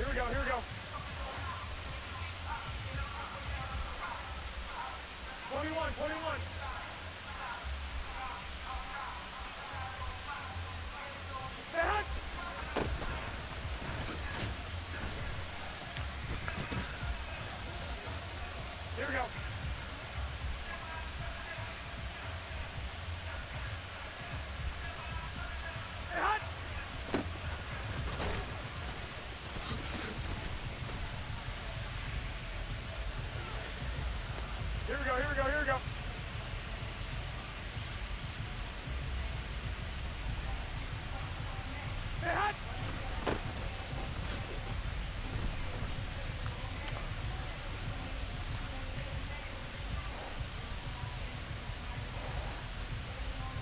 Here we go, here we go. 21, 21. Back. Here we go. Back. Here we go, here we go, here we go. Back.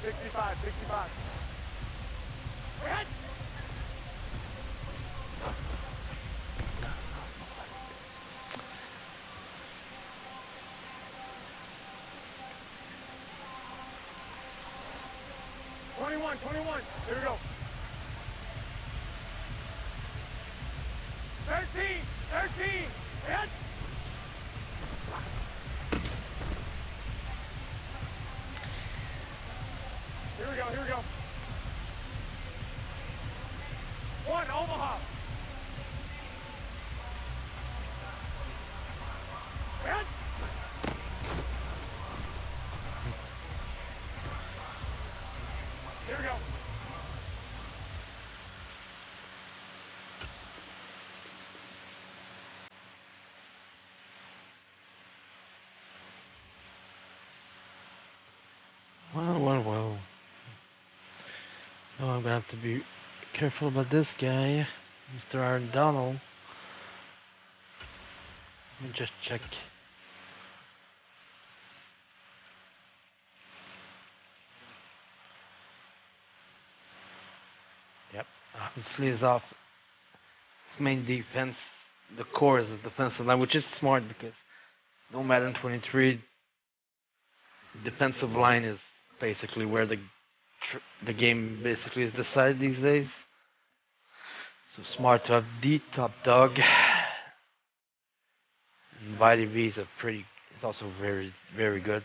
Sixty-five, 65. Back. 21, 21. Here we go. 13, 13. Hit. Here we go, here we go. 1, Omaha. Hit. Here we go. Well. Now I'm gonna have to be careful about this guy, Mr. Aaron Donald. Let me just check. Yep, obviously is off. His main defense, the core is his defensive line, which is smart because no Madden 23 defensive line is basically where the game basically is decided these days. So smart to have the top dog. And Vidi V is is also very good.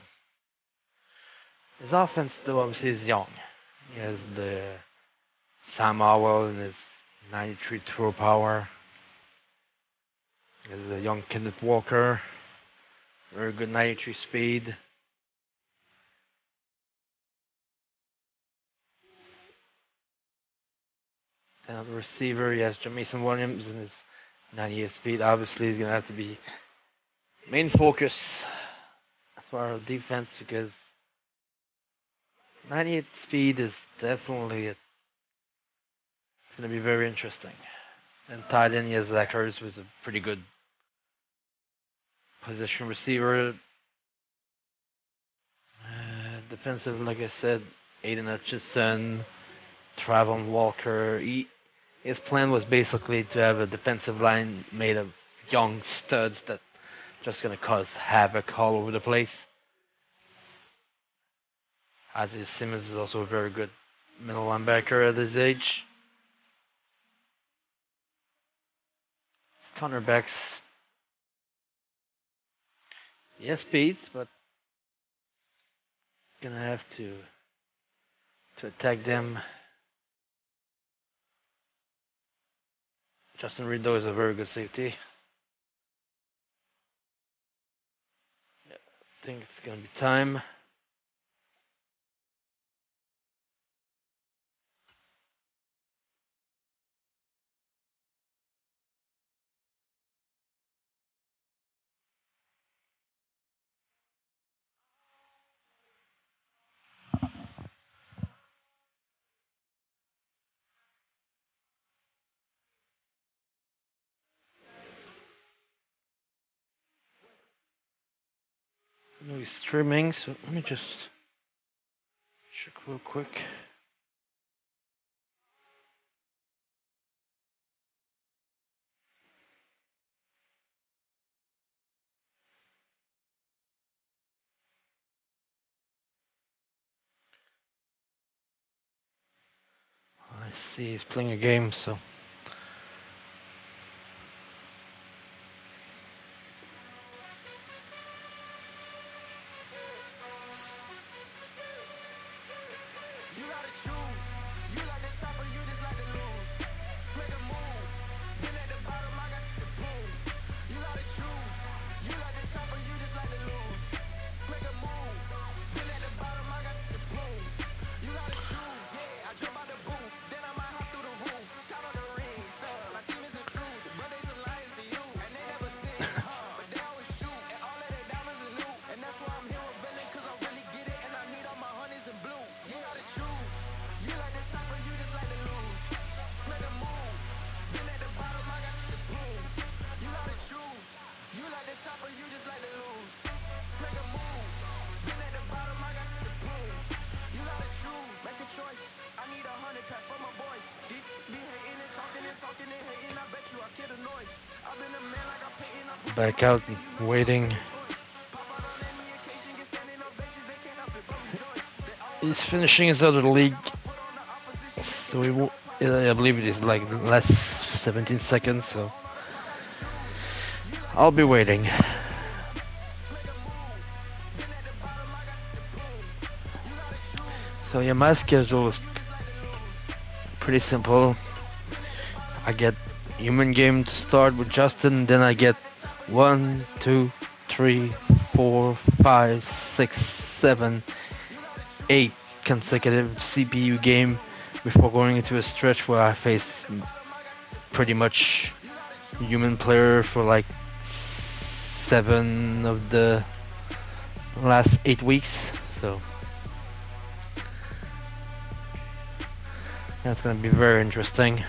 His offense though obviously is young. He has the Sam Howell and his 93 throw power. There's a young Kenneth Walker, very good 93 speed. Then the receiver, he has Jamison Williams and his 98 speed. Obviously, he's going to have to be main focus as far as defense because 98 speed is definitely it's going to be very interesting. And tight end, he has Zach Ertz, who's a pretty good position receiver. Defensive, like I said, Aiden Hutchinson, Travon Walker. His plan was basically to have a defensive line made of young studs that just gonna cause havoc all over the place. Isaiah Simmons is also a very good middle linebacker at his age. His cornerbacks, yes, speeds, but gonna have to attack them. Justin Reed though is a very good safety. Yeah, I think it's gonna be time. I know he's streaming, so let me just check real quick. I see he's playing a game, so. Back out, waiting. He's finishing his other league, so I believe it is like less 17 seconds. So I'll be waiting. So yeah, my schedule is pretty simple. I get human game to start with Justin, then I get 1, 2, 3, 4, 5, 6, 7, 8 consecutive CPU game before going into a stretch where I face pretty much human player for like 7 of the last 8 weeks. So that's gonna be very interesting.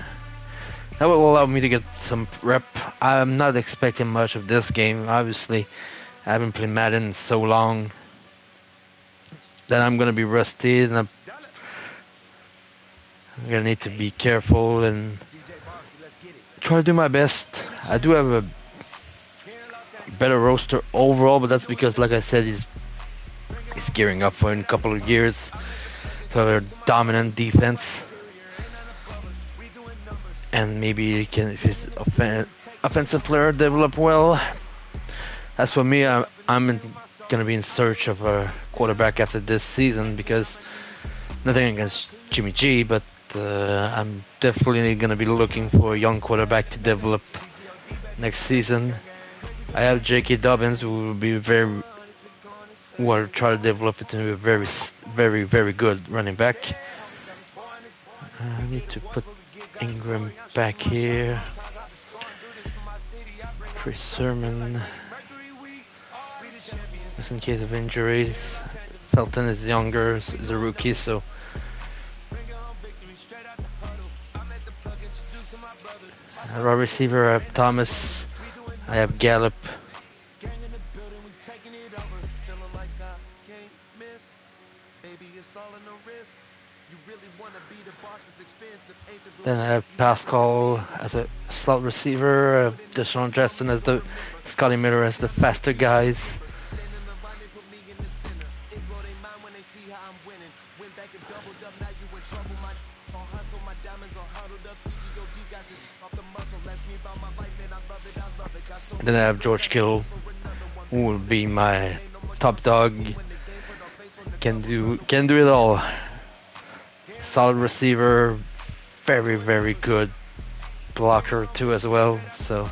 That will allow me to get some rep. I'm not expecting much of this game. Obviously, I haven't played Madden in so long that I'm gonna be rusty, and I'm gonna need to be careful and try to do my best. I do have a better roster overall, but that's because, like I said, he's gearing up for in a couple of years to have a dominant defense. And maybe he can, if his offensive player develop well. As for me, I'm gonna be in search of a quarterback after this season because nothing against Jimmy G, but I'm definitely going to be looking for a young quarterback to develop next season. I have J.K. Dobbins, who will be who will try to develop it into a very good running back. I need to put Ingram back here. Chris Sermon, just in case of injuries. Felton is younger, is a rookie, so wide receiver, I have Thomas. I have Gallup. Then I have Pascal as a slot receiver. Deshaun Jackson as the Scotty Miller as the faster guys. Then I have George Kittle, who will be my top dog. Can do it all. Solid receiver, very good blocker too as well. So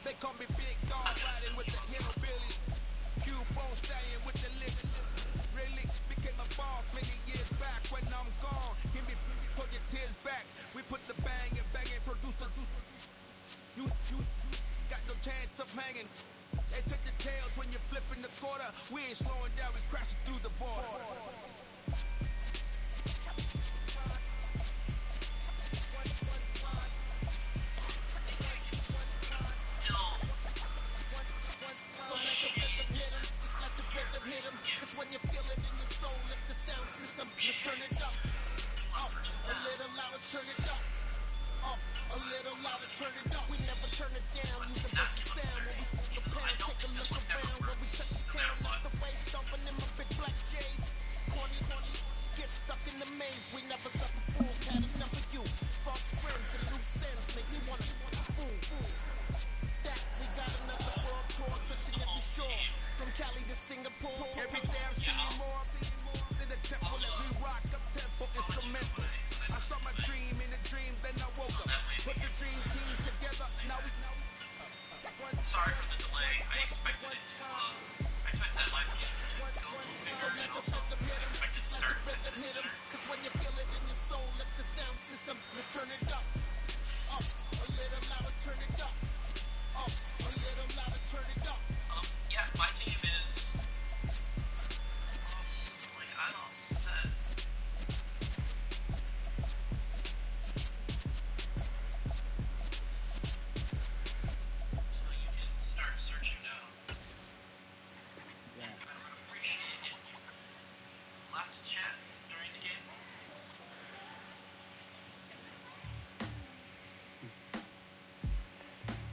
They call me Big Dog, riding with the hillbillies. Cubone staying with the lick. Really became a boss many years back when I'm gone. Give me pull your tears back. We put the bang and produce the you got no chance of hanging. They took the tails when you're flipping the quarter. We ain't slowing down, we crashing through the border. Cause when you feel it in your soul, let the sound system turn it up. A little louder, turn it up. A little louder, turn it up. We never turn it down, universal sound. When we the pound, take a look around. When we touch the town, let the waves stomping in my big black J's. Corny, get stuck in the maze. We never suffer fools, had enough of you. False friends and loose ends make me wanna fool. That we got another world tour, touching every shore. From Cali to Singapore, every day I'm seeing more. In the temple that we rock, up tempo instrumental. I saw my dream in a dream, then I woke up. Put the dream team together, now we. Sorry for the delay. I expected it to. I expected that last game to go a little bigger, and also I expected to start 10 minutes sooner. Cause when you feel it in your soul, let the sound system turn it up. A little louder, turn it up. A little louder, turn it up. Yeah, my team is. I'm all set. So you can start searching now. Yeah. I would appreciate it if you left to chat during the game.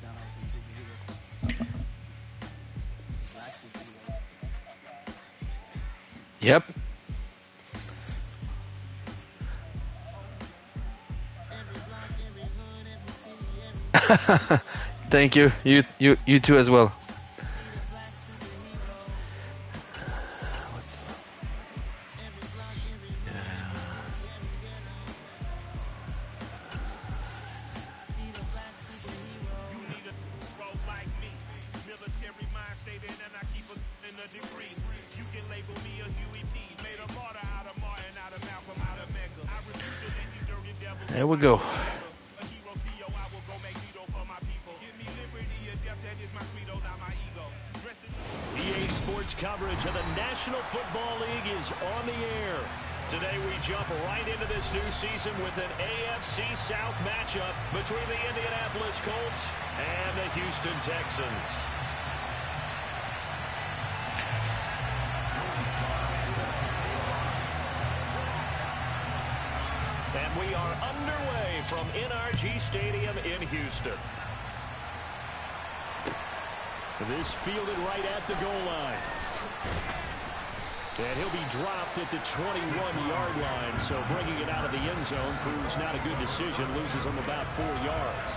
Sound like some superhero. Black superhero. Yep. Thank you. You too as well. There we go. EA Sports coverage of the National Football League is on the air. Today we jump right into this new season with an AFC South matchup between the Indianapolis Colts and the Houston Texans. And we are underway from NRG Stadium in Houston. This fielded right at the goal line. And he'll be dropped at the 21-yard line, so bringing it out of the end zone proves not a good decision. Loses him about 4 yards.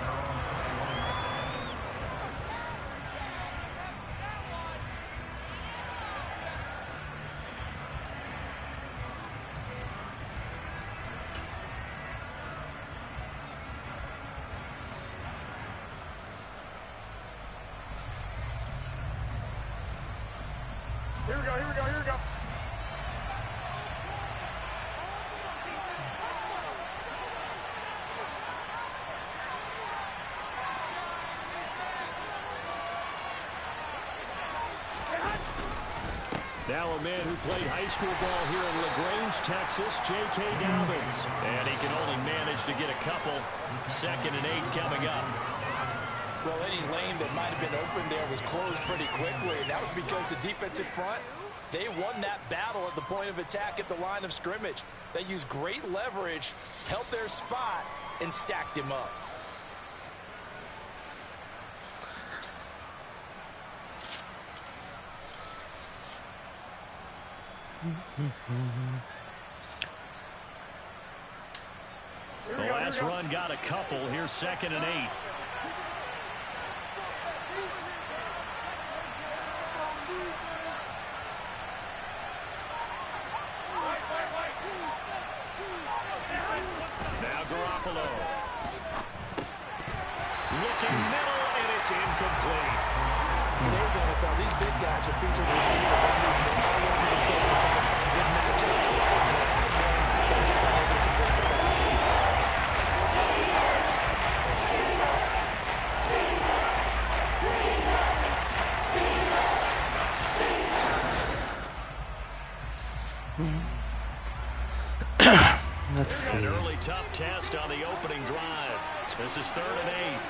Here we go, here we go, here we go. Now a man who played high school ball here in LaGrange, Texas, J.K. Dobbins. And he can only manage to get a couple. 2nd and 8 coming up. Well, any lane that might have been open there was closed pretty quickly, and that was because the defensive front, they won that battle at the point of attack at the line of scrimmage. They used great leverage, held their spot, and stacked him up. The last run got a couple. Here's 2nd and 8. Now Garoppolo. Looking middle, and It's incomplete. Today's NFL, these big guys are featured receivers that move all over the place to try to find good matchups. And they have one, they're just unable to complete the pass. Let's see. An early tough test on the opening drive. This is 3rd and 8.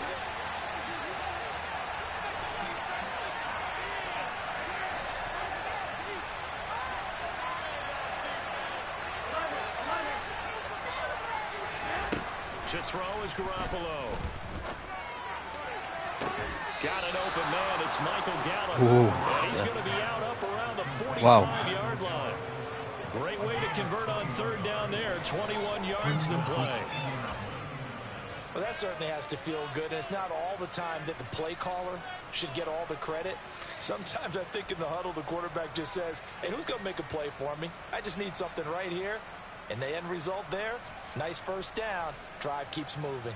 To throw is Garoppolo. Got an open man. It's Michael Gallup. And he's going to be out up around the 45-yard line. Great way to convert on 3rd down there. 21 yards to play. Well, that certainly has to feel good, and it's not all the time that the play caller should get all the credit. Sometimes I think in the huddle, the quarterback just says, hey, who's going to make a play for me? I just need something right here. And the end result there, nice first down. Drive keeps moving.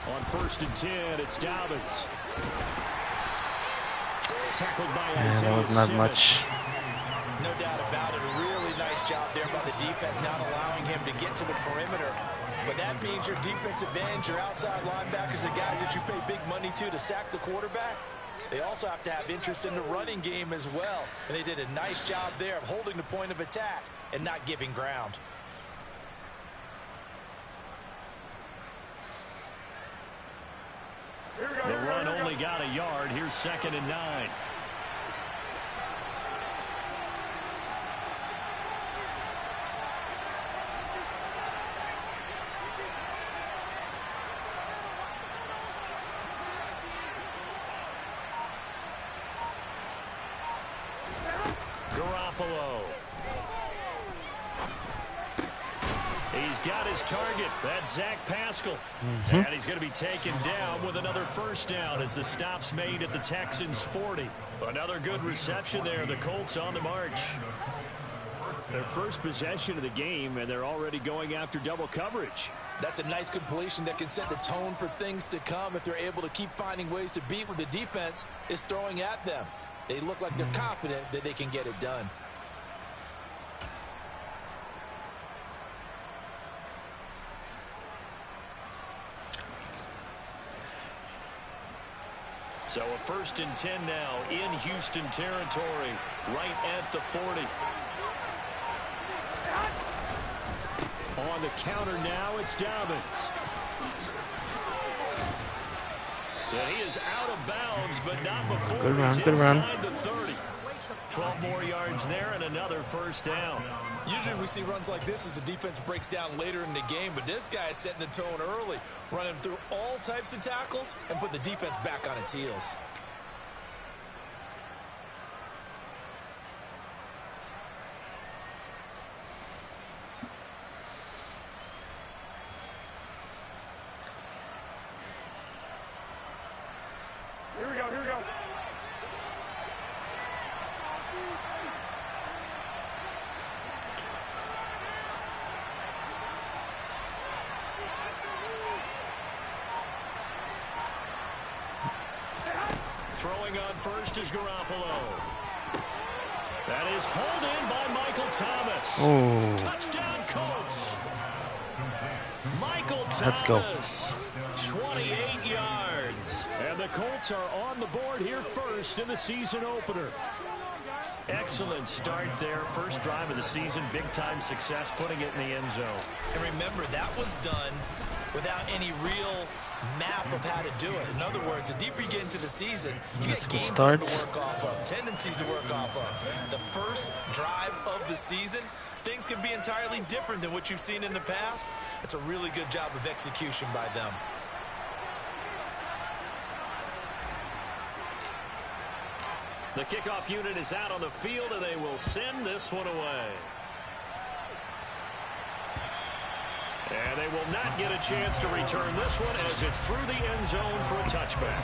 On 1st and 10, it's Dobbins. Tackled by Yeah, that was not much. No doubt about it. A really nice job there by the defense, not allowing him to get to the perimeter. But that means your defensive ends, your outside linebackers, the guys that you pay big money to sack the quarterback, they also have to have interest in the running game as well. And they did a nice job there of holding the point of attack and not giving ground. The run only got a yard. Here's 2nd and 9. Garoppolo. He's got his target. That's Zach Pascal. And he's going to be taken down with another first down as the stop's made at the Texans' 40. Another good reception there. The Colts on the march. Their first possession of the game, and they're already going after double coverage. That's a nice completion that can set the tone for things to come if they're able to keep finding ways to beat what the defense is throwing at them. They look like they're confident that they can get it done. So a 1st and 10 now in Houston territory, right at the 40. On the counter now, it's Dobbins. And he is out of bounds, but not before he's inside the 30. 12 more yards there and another first down. Usually we see runs like this as the defense breaks down later in the game, but this guy is setting the tone early, running through all types of tackles and put the defense back on its heels. Here we go, here we go. Throwing on first is Garoppolo. That is hauled in by Michael Thomas. Oh. Touchdown Colts. Michael Thomas. Let's go. 28 yards. And the Colts are on the board here first in the season opener. Excellent start there. First drive of the season. Big-time success putting it in the end zone. And remember, that was done without any real map of how to do it. In other words, the deeper you get into the season, you get game plan to work off of, tendencies to work off of. The first drive of the season, things can be entirely different than what you've seen in the past. It's a really good job of execution by them. The kickoff unit is out on the field, and they will send this one away. And they will not get a chance to return this one as it's through the end zone for a touchback.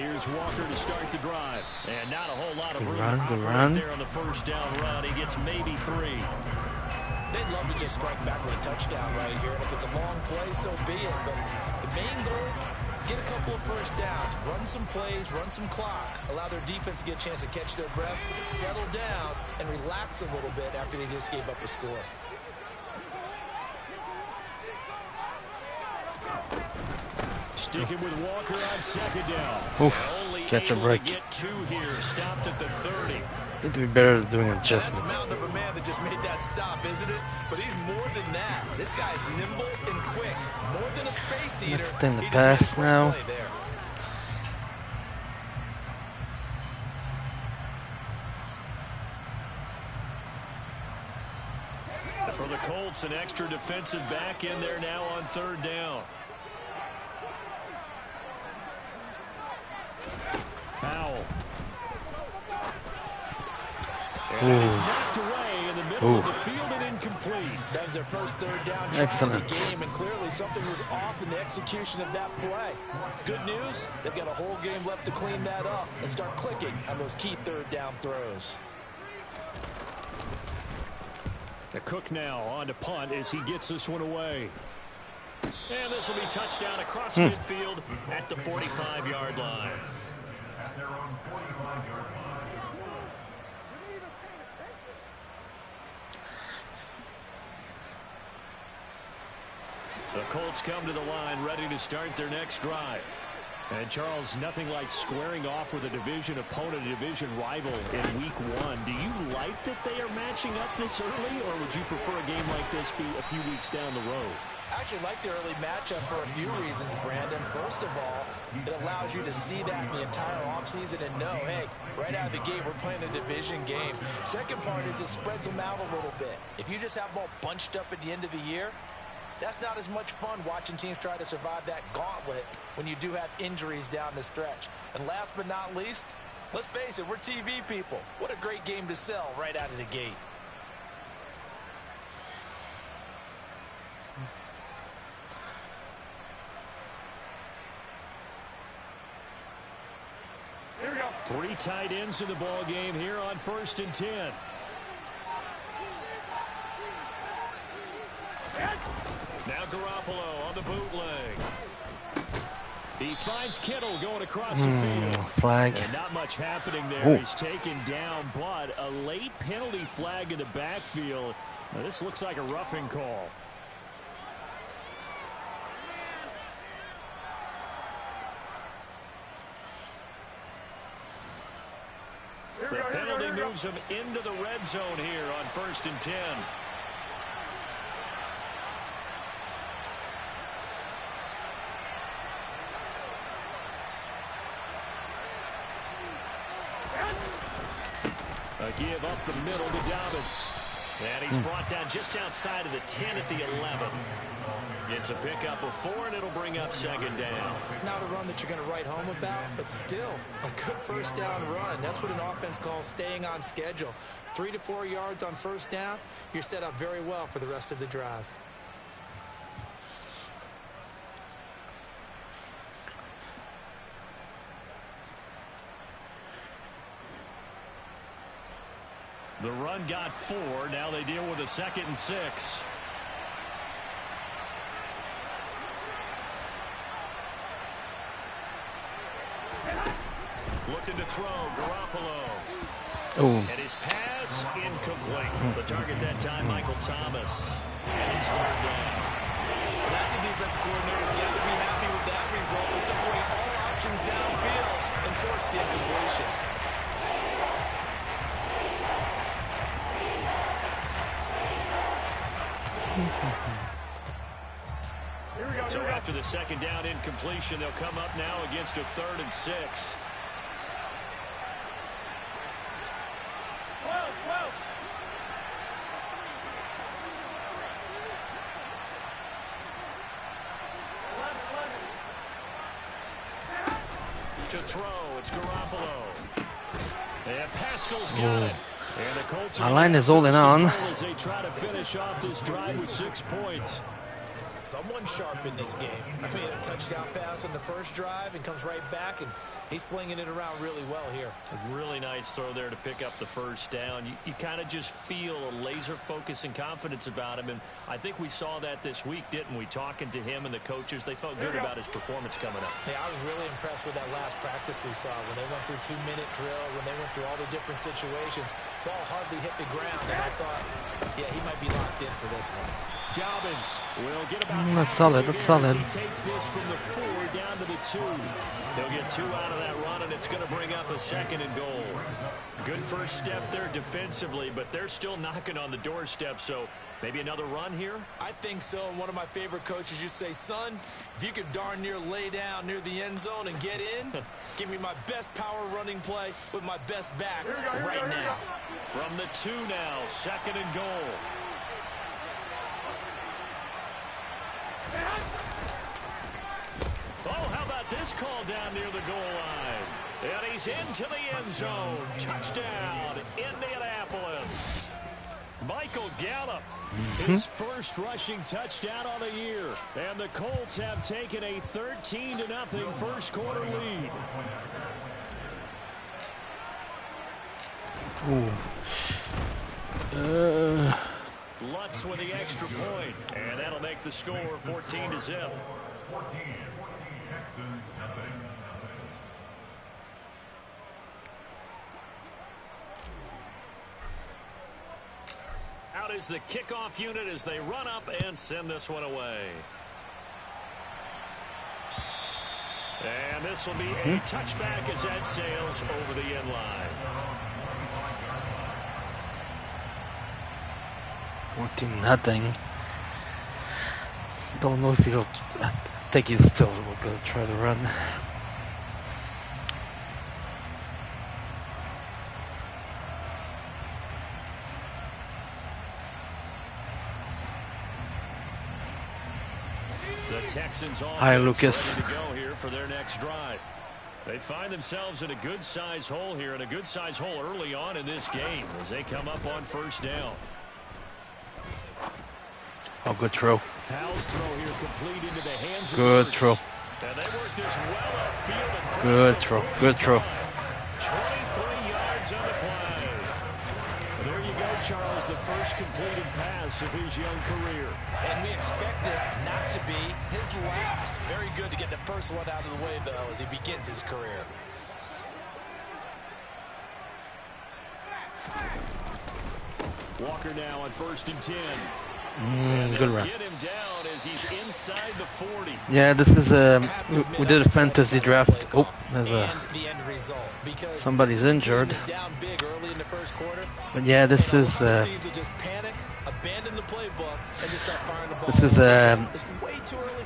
Here's Walker to start the drive. And not a whole lot of room run, to good operate run. there on the first down run. He gets maybe 3. They'd love to just strike back with a touchdown right here. And if it's a long play, so be it. But the main goal, get a couple of first downs, run some plays, run some clock, allow their defense to get a chance to catch their breath, settle down, and relax a little bit after they just gave up a score. Sticking with Walker on second down. Oof, Only catch a able break. to get 2 here. Stopped at the 30. Need to be better at doing That's a adjustments. mountain of a man that just made that stop, isn't it? But he's more than that. This guy's nimble and quick. More than a space eater. Next thing to He just made a pass quick now. play there. For the Colts, an extra defensive back in there now on third down. Powell. And he's knocked away in the middle of the field and incomplete. That was their first third down try Excellent. of the game, and clearly something was off in the execution of that play. Good news, they've got a whole game left to clean that up and start clicking on those key third down throws. The Cook now on to punt as he gets this one away. And this will be touchdown across midfield at the 45-yard line. The Colts come to the line ready to start their next drive. And Charles, nothing like squaring off with a division opponent, a division rival in week 1. Do you like that they are matching up this early, or would you prefer a game like this be a few weeks down the road? I actually like the early matchup for a few reasons, Brandon. First of all, it allows you to see that in the entire offseason and know, hey, right out of the gate, we're playing a division game. Second part is it spreads them out a little bit. If you just have them all bunched up at the end of the year, that's not as much fun watching teams try to survive that gauntlet when you do have injuries down the stretch. And last but not least, let's face it, we're TV people. What a great game to sell right out of the gate. Here we go. 3 tight ends in the ball game here on 1st and 10. Now Garoppolo on the bootleg. He finds Kittle going across the field. Flag. And not much happening there. Ooh. He's taken down, but a late penalty flag in the backfield. Now, this looks like a roughing call. The penalty moves him into the red zone here on 1st and 10. A give up the middle to Dobbins. And he's brought down just outside of the 10 at the 11. Gets a pickup of 4, and it'll bring up 2nd down. Not a run that you're going to write home about, but still a good first down run. That's what an offense calls staying on schedule. 3 to 4 yards on first down, you're set up very well for the rest of the drive. The run got 4. Now they deal with a 2nd and 6. Looking to throw, Garoppolo. Oh, And his pass incomplete. The target that time, Michael Thomas. And it's 3rd down. Well, that's a defensive coordinator's got to be happy with that result. They took away all options downfield and forced the incompletion. So after the 2nd down incompletion, they'll come up now against a 3rd and 6. To throw, it's Garoppolo. And Pascal's got it. And the Colts our line is holding on. as they try to finish off this drive with 6 points. Someone sharp in this game. I mean, a touchdown pass on the first drive and comes right back, and he's flinging it around really well here. A really nice throw there to pick up the first down. You kind of just feel a laser focus and confidence about him, and I think we saw that this week, didn't we? Talking to him and the coaches, they felt good about his performance coming up. Yeah, I was really impressed with that last practice we saw when they went through 2-minute drill, when they went through all the different situations. Ball hardly hit the ground, and I thought, yeah, he might be locked in for this one. Dobbins will get about That's solid, that's solid. He takes this from the 4 down to the 2. He'll get 2 out of that run, and it's going to bring up a 2nd and goal. Good first step there defensively, but they're still knocking on the doorstep, so maybe another run here? I think so, and one of my favorite coaches used to say, son, if you could darn near lay down near the end zone and get in, give me my best power running play with my best back right now. From the 2 now, 2nd and goal. Oh, how about this call down near the goal line? And he's into the end zone. Touchdown, Indianapolis. Michael Gallup, his first rushing touchdown on the year. And the Colts have taken a 13-0 first quarter lead. Lutz with the extra point, and that'll make the score 14-0. Out is the kickoff unit as they run up and send this one away. And this will be a touchback as that sails over the end line. 14-0. Don't know if he'll. I think he's still going to try to run. The Texans Hi, Lucas. ready to go here for their next drive. They find themselves in a good size hole here, and a good size hole early on in this game as they come up on first down. Oh, good throw. Howell's throw here complete into the hands of Good Hurts. throw. And they work this well upfield and Good cross the throw. Good throw. 23 yards on the play. There you go, Charles, the first completed pass of his young career. And we expect it not to be his last. Very good to get the first one out of the way, though, as he begins his career. Walker now on 1st and 10. Good run. Get him down as he's inside the 40. Yeah, this is we did a fantasy draft. Oh, there's somebody's injured. But yeah, this is a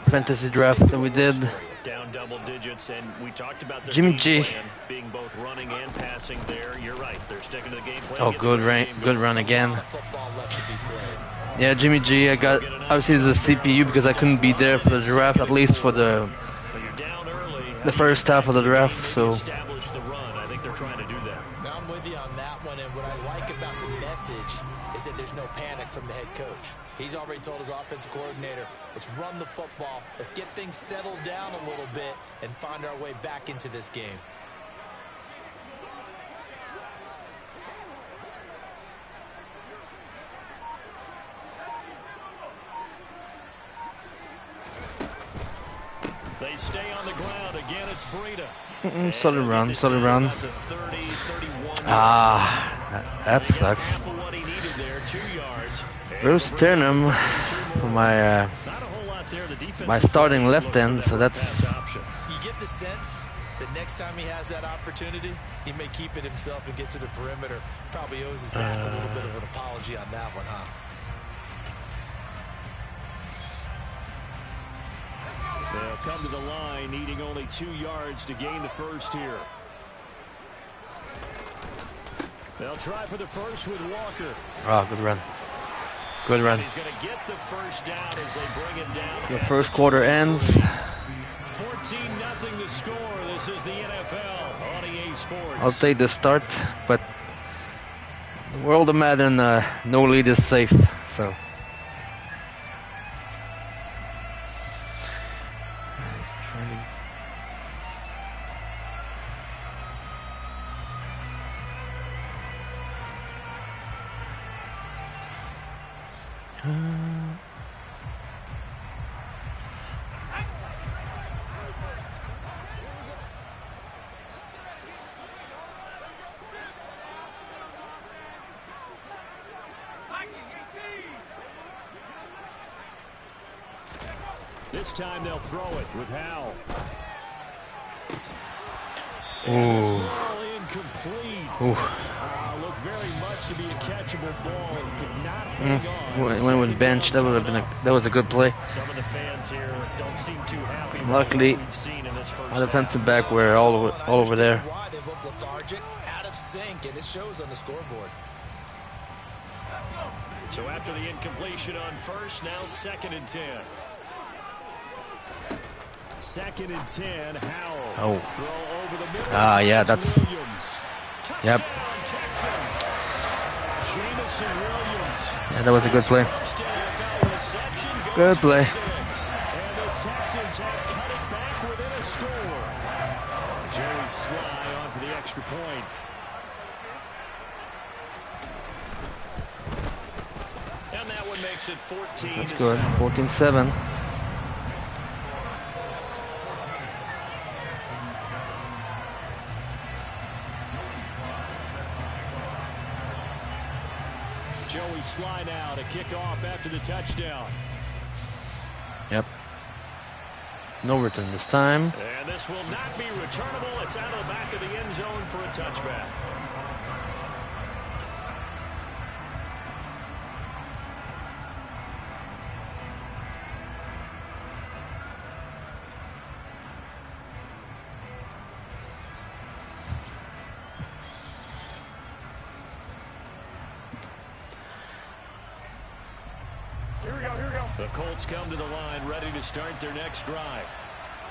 fantasy draft that we did. Down double digits, and we talked about the Jimmy G being both running and passing there. You're right. They're sticking to the game plan. Oh, good run again. Yeah, Jimmy G. I got obviously the CPU because I couldn't be there for the draft, at least for the first half of the draft. So. Establish the run. I think they're trying to do that. Now I'm with you on that one, and what I like about the message is that there's no panic from the head coach. He's already told his offensive coordinator, let's run the football, let's get things settled down a little bit, and find our way back into this game. They stay on the ground. Again, it's Breida. Solid run. Ah, that sucks. Bruce Turnham for my my starting left end, so that's. You get the sense that next time he has that opportunity, he may keep it himself and get to the perimeter. Probably owes his back a little bit of an apology on that one, huh? They'll come to the line, needing only 2 yards to gain the first here. They'll try for the first with Walker. Oh, good run. Good run. He's going to get the first down as they bring him down. The first quarter ends. 14-0 the score. This is the NFL on EA Sports. I'll take the start, but the world of Madden, no lead is safe. So This time they'll throw it with Howell. Ooh. This ball incomplete. Ooh. Looked very much to be a catchable ball. Could not hang on. When it was benched, that would have been that was a good play. Some of the fans here don't seem too happy. Luckily, with what we've seen in this first my defensive half. back were all over there. Why they look lethargic, out of sync, and it shows on the scoreboard. So after the incompletion on first, now 2nd and 10. 2nd and 10, Howell. Oh. Throw over the middle. Yeah, that's. Williams. Yep. Touchdown, Texans. Jamison Williams. Yeah, that was a good play. First NFL reception goes Good play. for 6. And the Texans have cut it back within a score. Joey Sly on for the extra point. And that one makes it 14. That's good. 14-7. Joey Sly now to kick off after the touchdown. Yep. No return this time. And this will not be returnable. It's out of the back of the end zone for a touchback. The Colts come to the line, ready to start their next drive.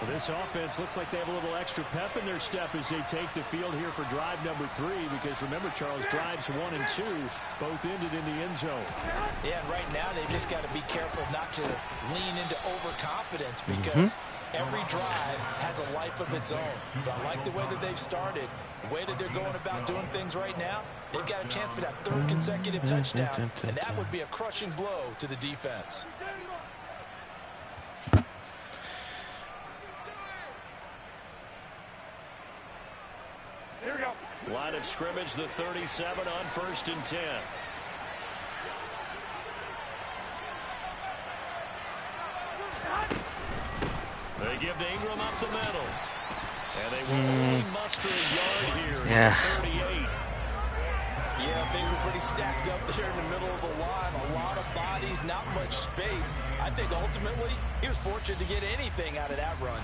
Well, this offense looks like they have a little extra pep in their step as they take the field here for drive number 3, because remember, Charles, drives 1 and 2 both ended in the end zone. Yeah, and right now they've just got to be careful not to lean into overconfidence, because every drive has a life of its own. But I like the way that they've started, the way that they're going about doing things right now. They've got a chance for that 3rd consecutive touchdown, and that would be a crushing blow to the defense. Here we go. Line of scrimmage, the 37 on 1st and 10. They give to Ingram up the middle. And they will only muster a yard here at 38. Yeah, things were pretty stacked up there in the middle of the line. A lot of bodies, not much space. I think ultimately he was fortunate to get anything out of that run.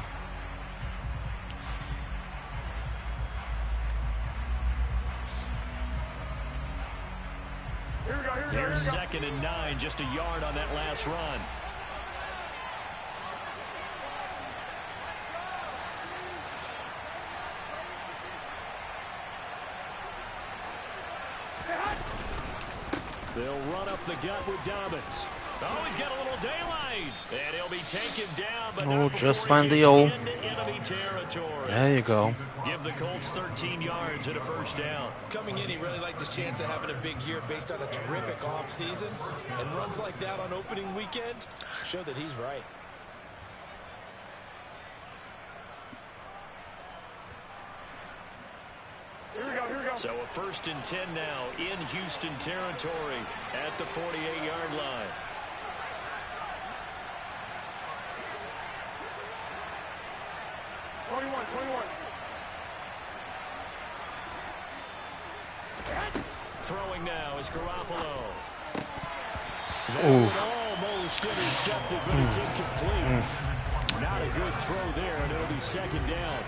Here's 2nd and 9, just a yard on that last run. They'll run up the gut with Dobbins. Oh, he's got a little daylight. And he'll be taken down. But Oh, just find the hole. Enemy territory. There you go. Give the Colts 13 yards and a first down. Coming in, he really liked his chance of having a big year based on a terrific offseason. And runs like that on opening weekend show that he's right. Here we go, here we go. So a 1st and 10 now in Houston territory at the 48-yard line. Throwing now is Garoppolo. Almost intercepted, but it's incomplete. Not a good throw there, and it'll be 2nd down.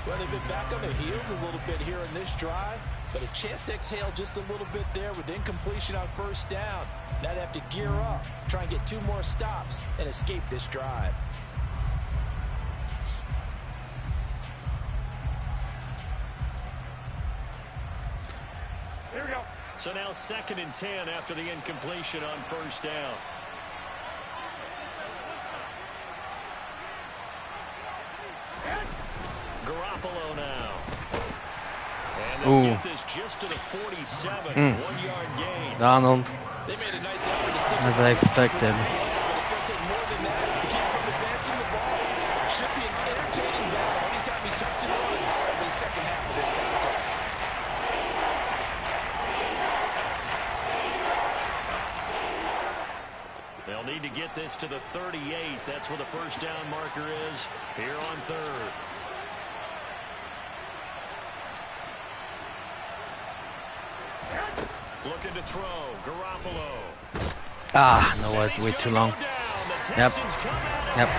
Well, they've been back on their heels a little bit here in this drive, but a chance to exhale just a little bit there with incompletion on 1st down. Now they have to gear up, try and get 2 more stops, and escape this drive. Here we go. So now 2nd and 10 after the incompletion on 1st down. Garoppolo now. Ooh. Get this just to the 47, 1-yard gain. Donald, They made a nice effort to stick as it I on the expected. play, but it's going to take more than that to keep from advancing the ball. Should be an entertaining battle anytime he tucks it on in the second half of this contest. They'll need to get this to the 38. That's where the first down marker is here on third. Looking to throw. Garoppolo. Ah, no, way too long. Yep. Yep.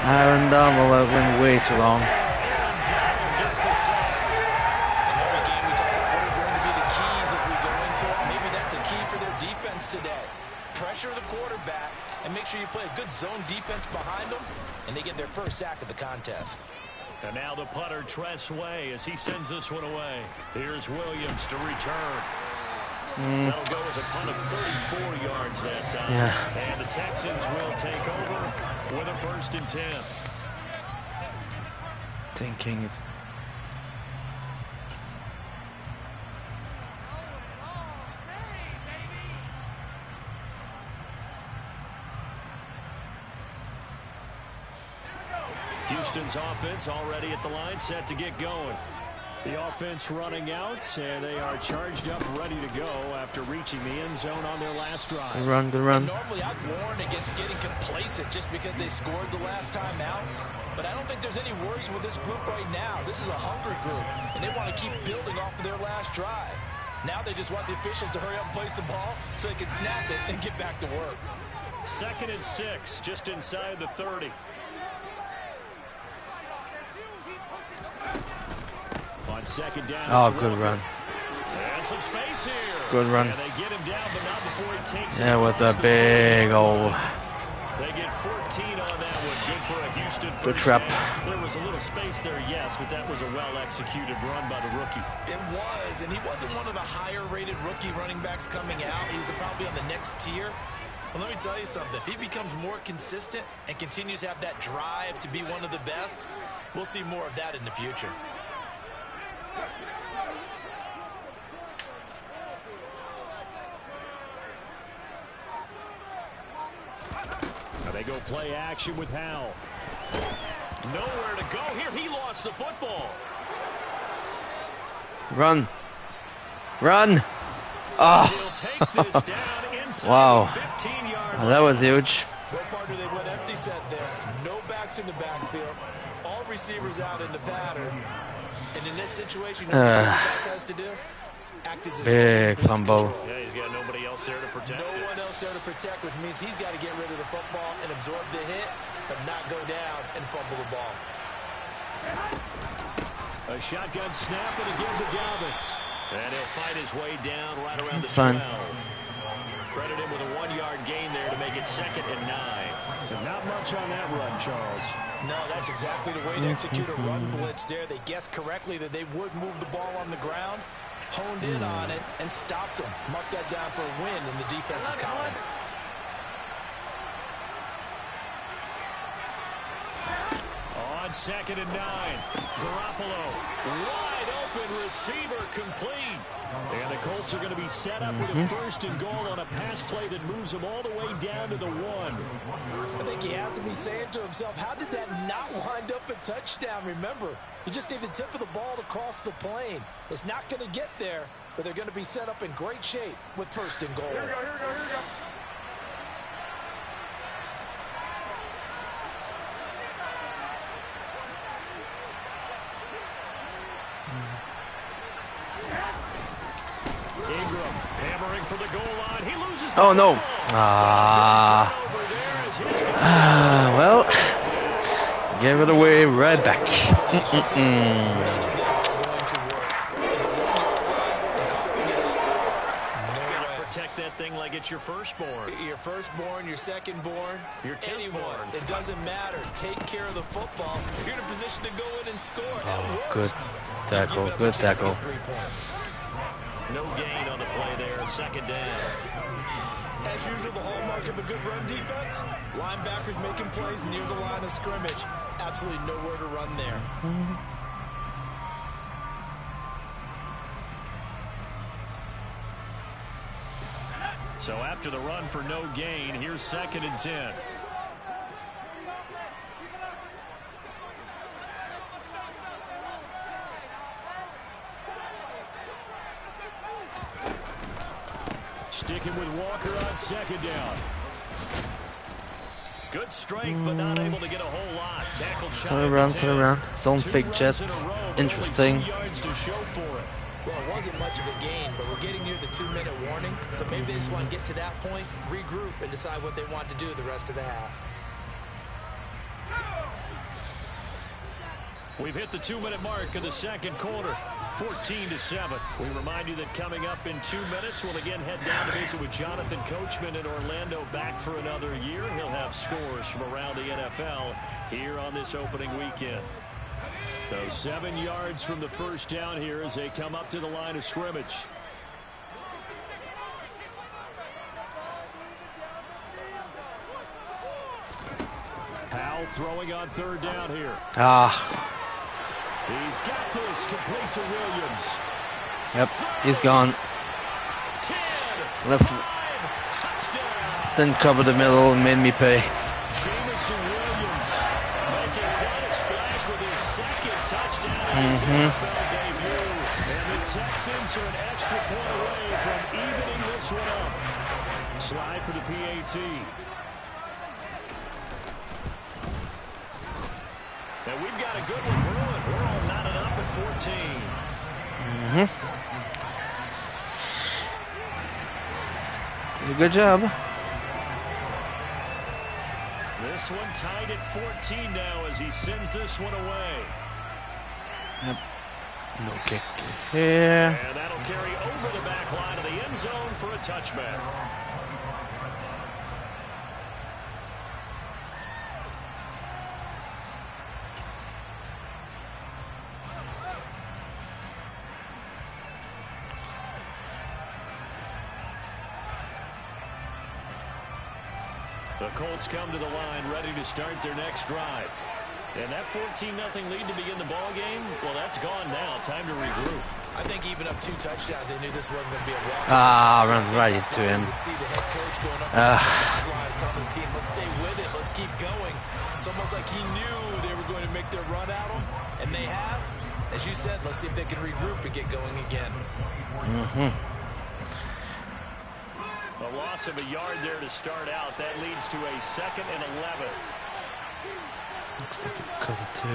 Aaron Donald went way too long. In every game we talk about what are going to be the keys as we go into it. Maybe that's a key for their defense today. Pressure the quarterback and make sure you play a good zone defense behind them, and they get their first sack of the contest. And now the punter, Tress Way, as he sends this one away. Here's Williams to return. That'll go as a punt of 34 yards that time. Yeah. And the Texans will take over with a 1st and 10. Thinking it. Houston's offense already at the line, set to get going. The offense running out, and they are charged up, ready to go after reaching the end zone on their last drive. Good run, good run. Normally I'd warn against getting complacent just because they scored the last time out. But I don't think there's any worries with this group right now. This is a hungry group, and they want to keep building off of their last drive. Now they just want the officials to hurry up and place the ball so they can snap it and get back to work. 2nd and 6, just inside the 30. On 2nd down. Oh, good run. And some space here. Good run. And they get him down, but not before he takes it. That was a big hole. They get 14 on that one. Good for a Houston first Good trap. down. There was a little space there, yes, but that was a well-executed run by the rookie. It was, and he wasn't one of the higher-rated rookie running backs coming out. He was probably on the next tier. But let me tell you something. If he becomes more consistent and continues to have that drive to be one of the best, we'll see more of that in the future. Now they go play action with Howell. Nowhere to go here. He lost the football. Run. Run. Oh. He'll take this down inside Wow. the 15-yard Oh, that was huge. Well, partner, they went empty set there. No backs in the backfield. All receivers out in the pattern. And in this situation, what the quarterback has to do? Act as his Big own blitz fumble. control. Yeah, he's got nobody else there to protect No it. one else there to protect, which means he's got to get rid of the football and absorb the hit, but not go down and fumble the ball. A shotgun snap and again to Dobbins. And he'll fight his way down right around That's the 12. fine. Credit him with a 1-yard gain there to make it 2nd and 9. So not much on that run, Charles. No, that's exactly the way to execute a run blitz there. They guessed correctly that they would move the ball on the ground, honed in on it, and stopped them. Mark that down for a win in the defense's column. On 2nd and 9, Garoppolo, wide open receiver, complete. And the Colts are going to be set up with a 1st and goal on a pass play that moves them all the way down to the 1. I think he has to be saying to himself, how did that not wind up a touchdown? Remember, you just need the tip of the ball to cross the plane. It's not going to get there, but they're going to be set up in great shape with 1st and goal. Here we go, here we go, here we go. Ingram hammering for the goal line. He loses the Oh, no. ball. Well, give it away right back. Protect that thing like it's your firstborn. Your firstborn, your secondborn, Your anyone. 10th-born. It doesn't matter. Take care of the football. You're in a position to go in and score. At Good worst, tackle, give it up a good chance to tackle. get 3 points. No gain on the play there. 2nd down. As usual, the hallmark of a good run defense, linebackers making plays near the line of scrimmage. Absolutely nowhere to run there. So after the run for no gain, here's 2nd and 10. Sticking with Walker on 2nd down. Good strength, but not able to get a whole lot. Tackled shy Turn of the 10. around. Zone fake jet. Interesting. Well, it wasn't much of a gain, but we're getting near the 2-minute warning, so maybe they just want to get to that point, regroup, and decide what they want to do the rest of the half. We've hit the 2-minute mark of the 2nd quarter, 14-7. We remind you that coming up in 2 minutes, we'll again head down to visit with Jonathan Coachman in Orlando, back for another year. He'll have scores from around the NFL here on this opening weekend. So 7 yards from the first down here as they come up to the line of scrimmage. Powell throwing on 3rd down here. He's got this complete to Williams. Yep, he's gone. 10, Left. 5, touchdown. Didn't cover the middle and made me pay. Jameson Williams making quite a splash with his 2nd touchdown in his NFL debut. And the Texans are an extra point away from evening this one up. Slide for the PAT. And we've got a good one brewing. We're all knotted up at 14. Did a good job. This one tied at 14 now as he sends this one away. Yep. No kick here. And that'll carry over the back line of the end zone for a touchback. The Colts come to the line ready to start their next drive. And that 14-0 lead to begin the ball game, well, that's gone now. Time to regroup. I think even up 2 touchdowns, they knew this wasn't going to be a walk. Run right into him. You could see the head coach going up the sidelines, telling his team, let's stay with it, let's keep going. It's almost like he knew they were going to make their run at him, and they have. As you said, let's see if they can regroup and get going again. A loss of a yard there to start out. That leads to a 2nd and 11. Looks like a cover 2.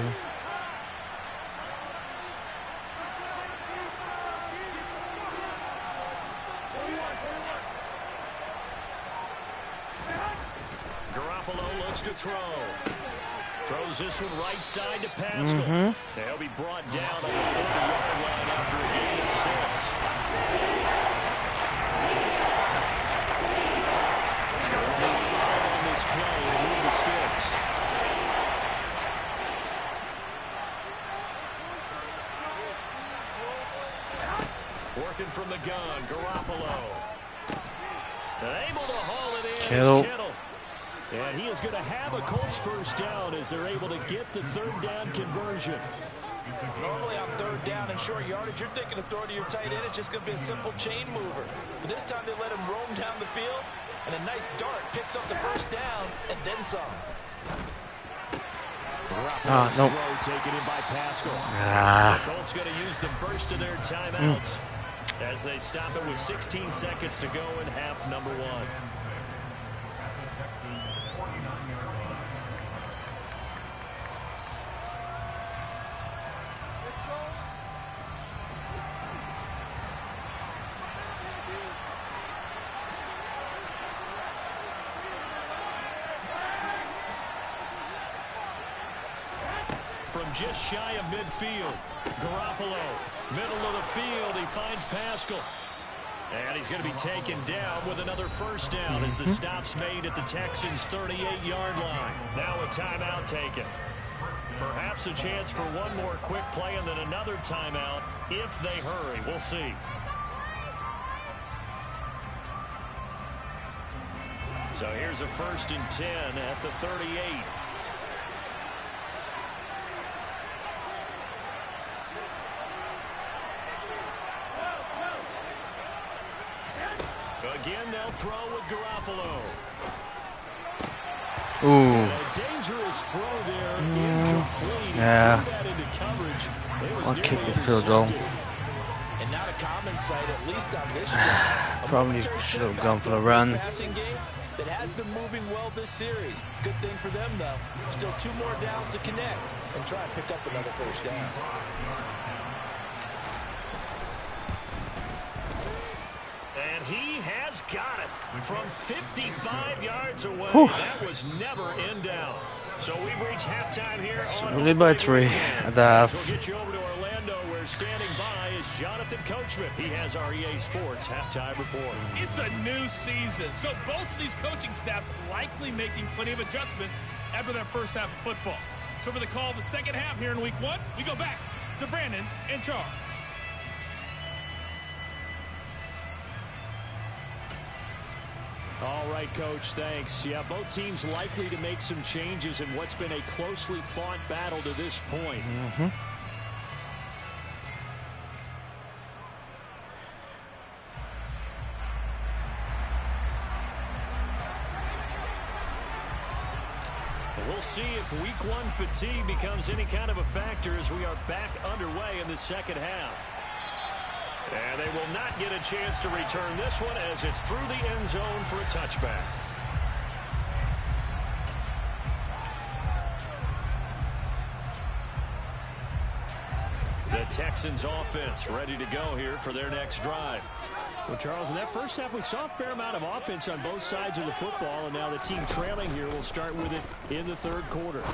Garoppolo looks to throw. Throws this one right side to Pascal. They'll be brought down on the 40-yard line after a gain of 6. Working from the gun, Garoppolo. Able to haul it in. Kittle. And he is going to have a Colts first down as they're able to get the 3rd down conversion. Normally on 3rd down and short yardage, you're thinking of throwing to your tight end. It's just going to be a simple chain mover. But this time they let him roam down the field, and a nice dart picks up the first down and then some. Garoppolo's throw taken in by Pascal. The Colts going to use the first of their timeouts as they stop it with 16 seconds to go in half number 1. From just shy of midfield, Garoppolo, middle of the field, he finds Pascal. And he's going to be taken down with another first down as the stop's made at the Texans' 38-yard line. Now a timeout taken. Perhaps a chance for one more quick play and then another timeout if they hurry. We'll see. So here's a 1st and 10 at the 38. again, they'll throw with Garoppolo. Ooh. A dangerous throw there, incomplete. Yeah. Threw that into coverage. It was I'll kick nearly the field goal. intercepted. And not a common sight, at least on this drive. A Probably momentary should have setback gone for the this run. passing game that has been moving well this series. Good thing for them, though. Still 2 more downs to connect and try and pick up another first down. And he has got it from 55 yards away. Whew. That was never in doubt. So we've reached halftime here on We lead by 3 at the half. We'll get you over to Orlando, where standing by is Jonathan Coachman. He has our EA Sports halftime report. It's a new season, so both of these coaching staffs likely making plenty of adjustments after their first half of football. So for the call of the second half here in week 1, we go back to Brandon and Charles. All right, Coach, thanks. Yeah, both teams likely to make some changes in what's been a closely fought battle to this point. We'll see if week 1 fatigue becomes any kind of a factor as we are back underway in the second half. And they will not get a chance to return this one as it's through the end zone for a touchback. The Texans offense ready to go here for their next drive. Well, Charles, in that first half, we saw a fair amount of offense on both sides of the football, and now the team trailing here will start with it in the third quarter. We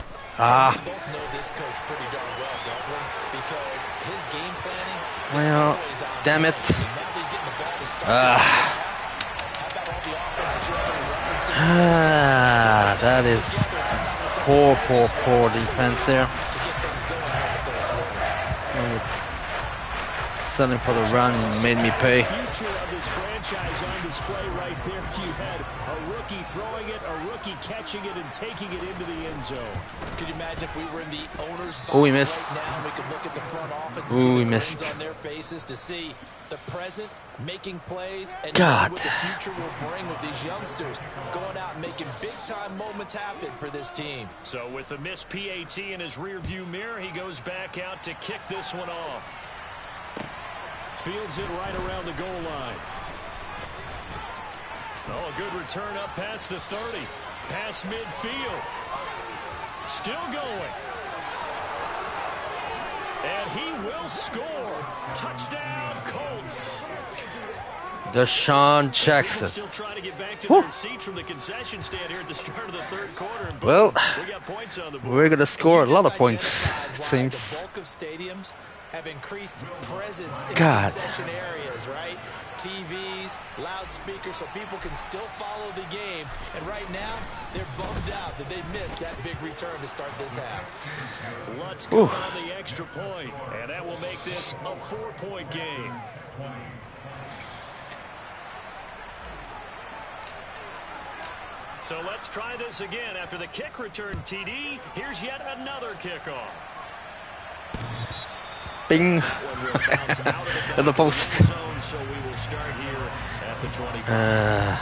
both know this coach pretty darn well, don't we? Because his game planning is Well, always on damn it. point. And now he's getting the ball to start the second half. How about all the offense that you're already referencing? That is poor defense there. To get things going here in the third quarter. Selling for the run and made me pay. The future of this franchise on display right there. You had a rookie throwing it, a rookie catching it, and taking it into the end zone. Could you imagine if we were in the owner's box Oh, we missed. right now? We could look at the front office Ooh, and see we the missed. grins on their faces to see the present making plays and God. knowing what the future will bring with these youngsters going out and making big-time moments happen for this team. So with the missed PAT in his rearview mirror, he goes back out to kick this one off. Fields it right around the goal line. Oh, a good return up past the 30. Past midfield. Still going. And he will score. Touchdown, Colts. Deshaun Jackson. Still trying to get back to Whew. their seats from the concession stand here at the start of the third quarter. And boom, Well, we got points on the board. we're going to score a You lot just of points, identified it why seems. the bulk of stadiums have increased presence in God. the concession areas, right? TVs, loudspeakers, so people can still follow the game. And right now, they're bummed out that they missed that big return to start this half. Let's go Ooh. on the extra point, and that will make this a 4-point game. So let's try this again. After the kick return TD, here's yet another kickoff. Bing. One will bounce out of At the post. zone, so we will start here at the 25.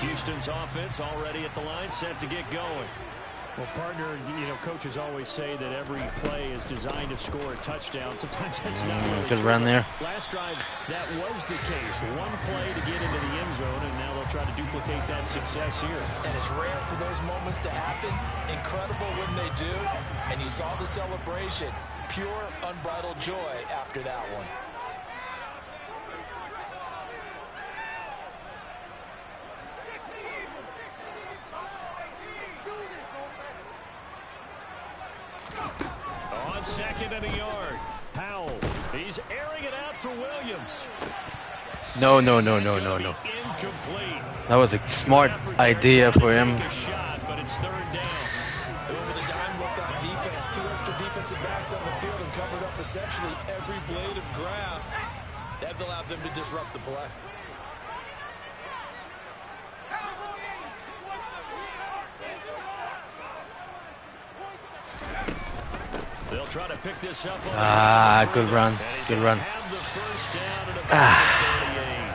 Houston's offense already at the line, set to get going. Well, partner, you know, coaches always say that every play is designed to score a touchdown. Sometimes that's not really Good true. run there. Last drive, that was the case. One play to get into the end zone, and now they'll try to duplicate that success here. And it's rare for those moments to happen. Incredible when they do. And you saw the celebration. Pure, unbridled joy after that one. On second and a yard, Powell. He's airing it out for Williams. No. Incomplete. That was a smart idea for him. Take a shot, but it's third down. And with a dime look on defense, 2 extra defensive backs on the field and covered up essentially every blade of grass. That allowed them to disrupt the play. They'll try to pick this up on good run. and he's Good gonna run. have the first down at about the 38.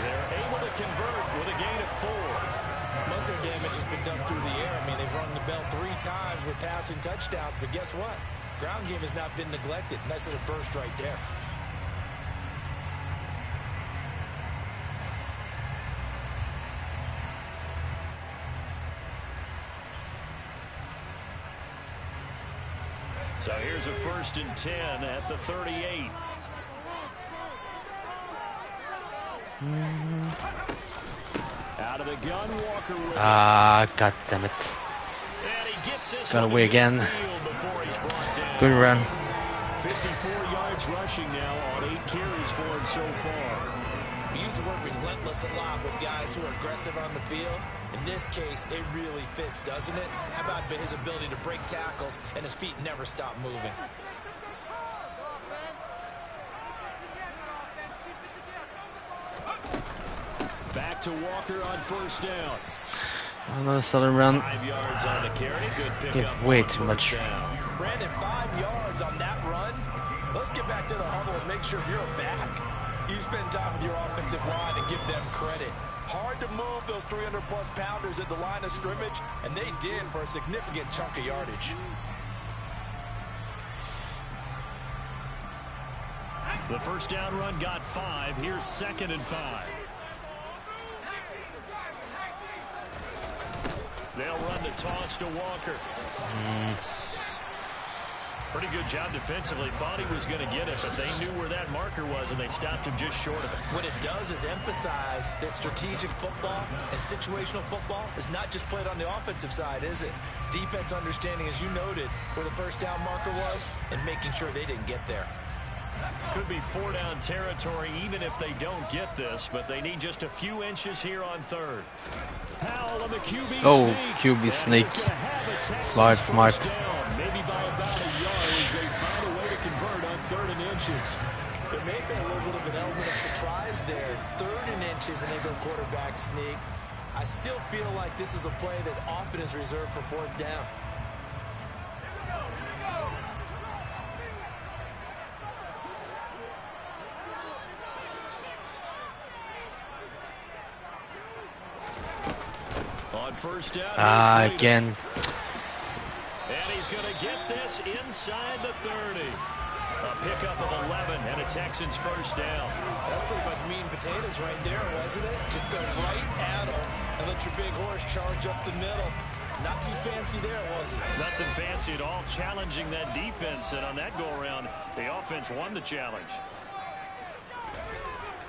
They're able to convert with a gain of 4. Most of their damage has been done through the air. I mean, they've rung the bell 3 times with passing touchdowns, but guess what? Ground game has not been neglected. Nice little burst right there. So here's a 1st and 10 at the 38. Out of the gun, Walker with God damn it. and he gets this Got one away to again. midfield before he's brought down. Good run. 54 yards rushing now on 8 carries for him so far. We use the word relentless a lot with guys who are aggressive on the field. In this case, it really fits, doesn't it? How about his ability to break tackles and his feet never stop moving? Back to Walker on 1st down. Another solid run. 5 yards on the carry. Good Give pickup. way on too 1st much. down. Brandon, 5 yards on that run. Let's get back to the huddle and make sure you're back. You spend time with your offensive line and give them credit. Hard to move those 300-plus pounders at the line of scrimmage, and they did for a significant chunk of yardage. The 1st down run got 5. Here's 2nd and 5. They'll run the toss to Walker. Pretty good job defensively. Thought he was going to get it, but they knew where that marker was, and they stopped him just short of it. What it does is emphasize that strategic football and situational football is not just played on the offensive side, is it? Defense understanding, as you noted, where the 1st down marker was and making sure they didn't get there. Could be 4-down territory even if they don't get this, but they need just a few inches here on 3rd. Powell on the QB QB sneak. sneak. And he's gonna have a Texans Smart. first down, maybe by about a yard as they find a way to convert on 3rd and inches. There may have been a little bit of an element of surprise there. 3rd and inches and they go quarterback sneak. I still feel like this is a play that often is reserved for 4th down. On 1st down, Again. and he's going to get this inside the 30. A pickup of 11 and a Texans 1st down. That's pretty much meat and potatoes right there, wasn't it? Just go right at him and let your big horse charge up the middle. Not too fancy there, was it? Nothing fancy at all, challenging that defense, and on that go-around, the offense won the challenge.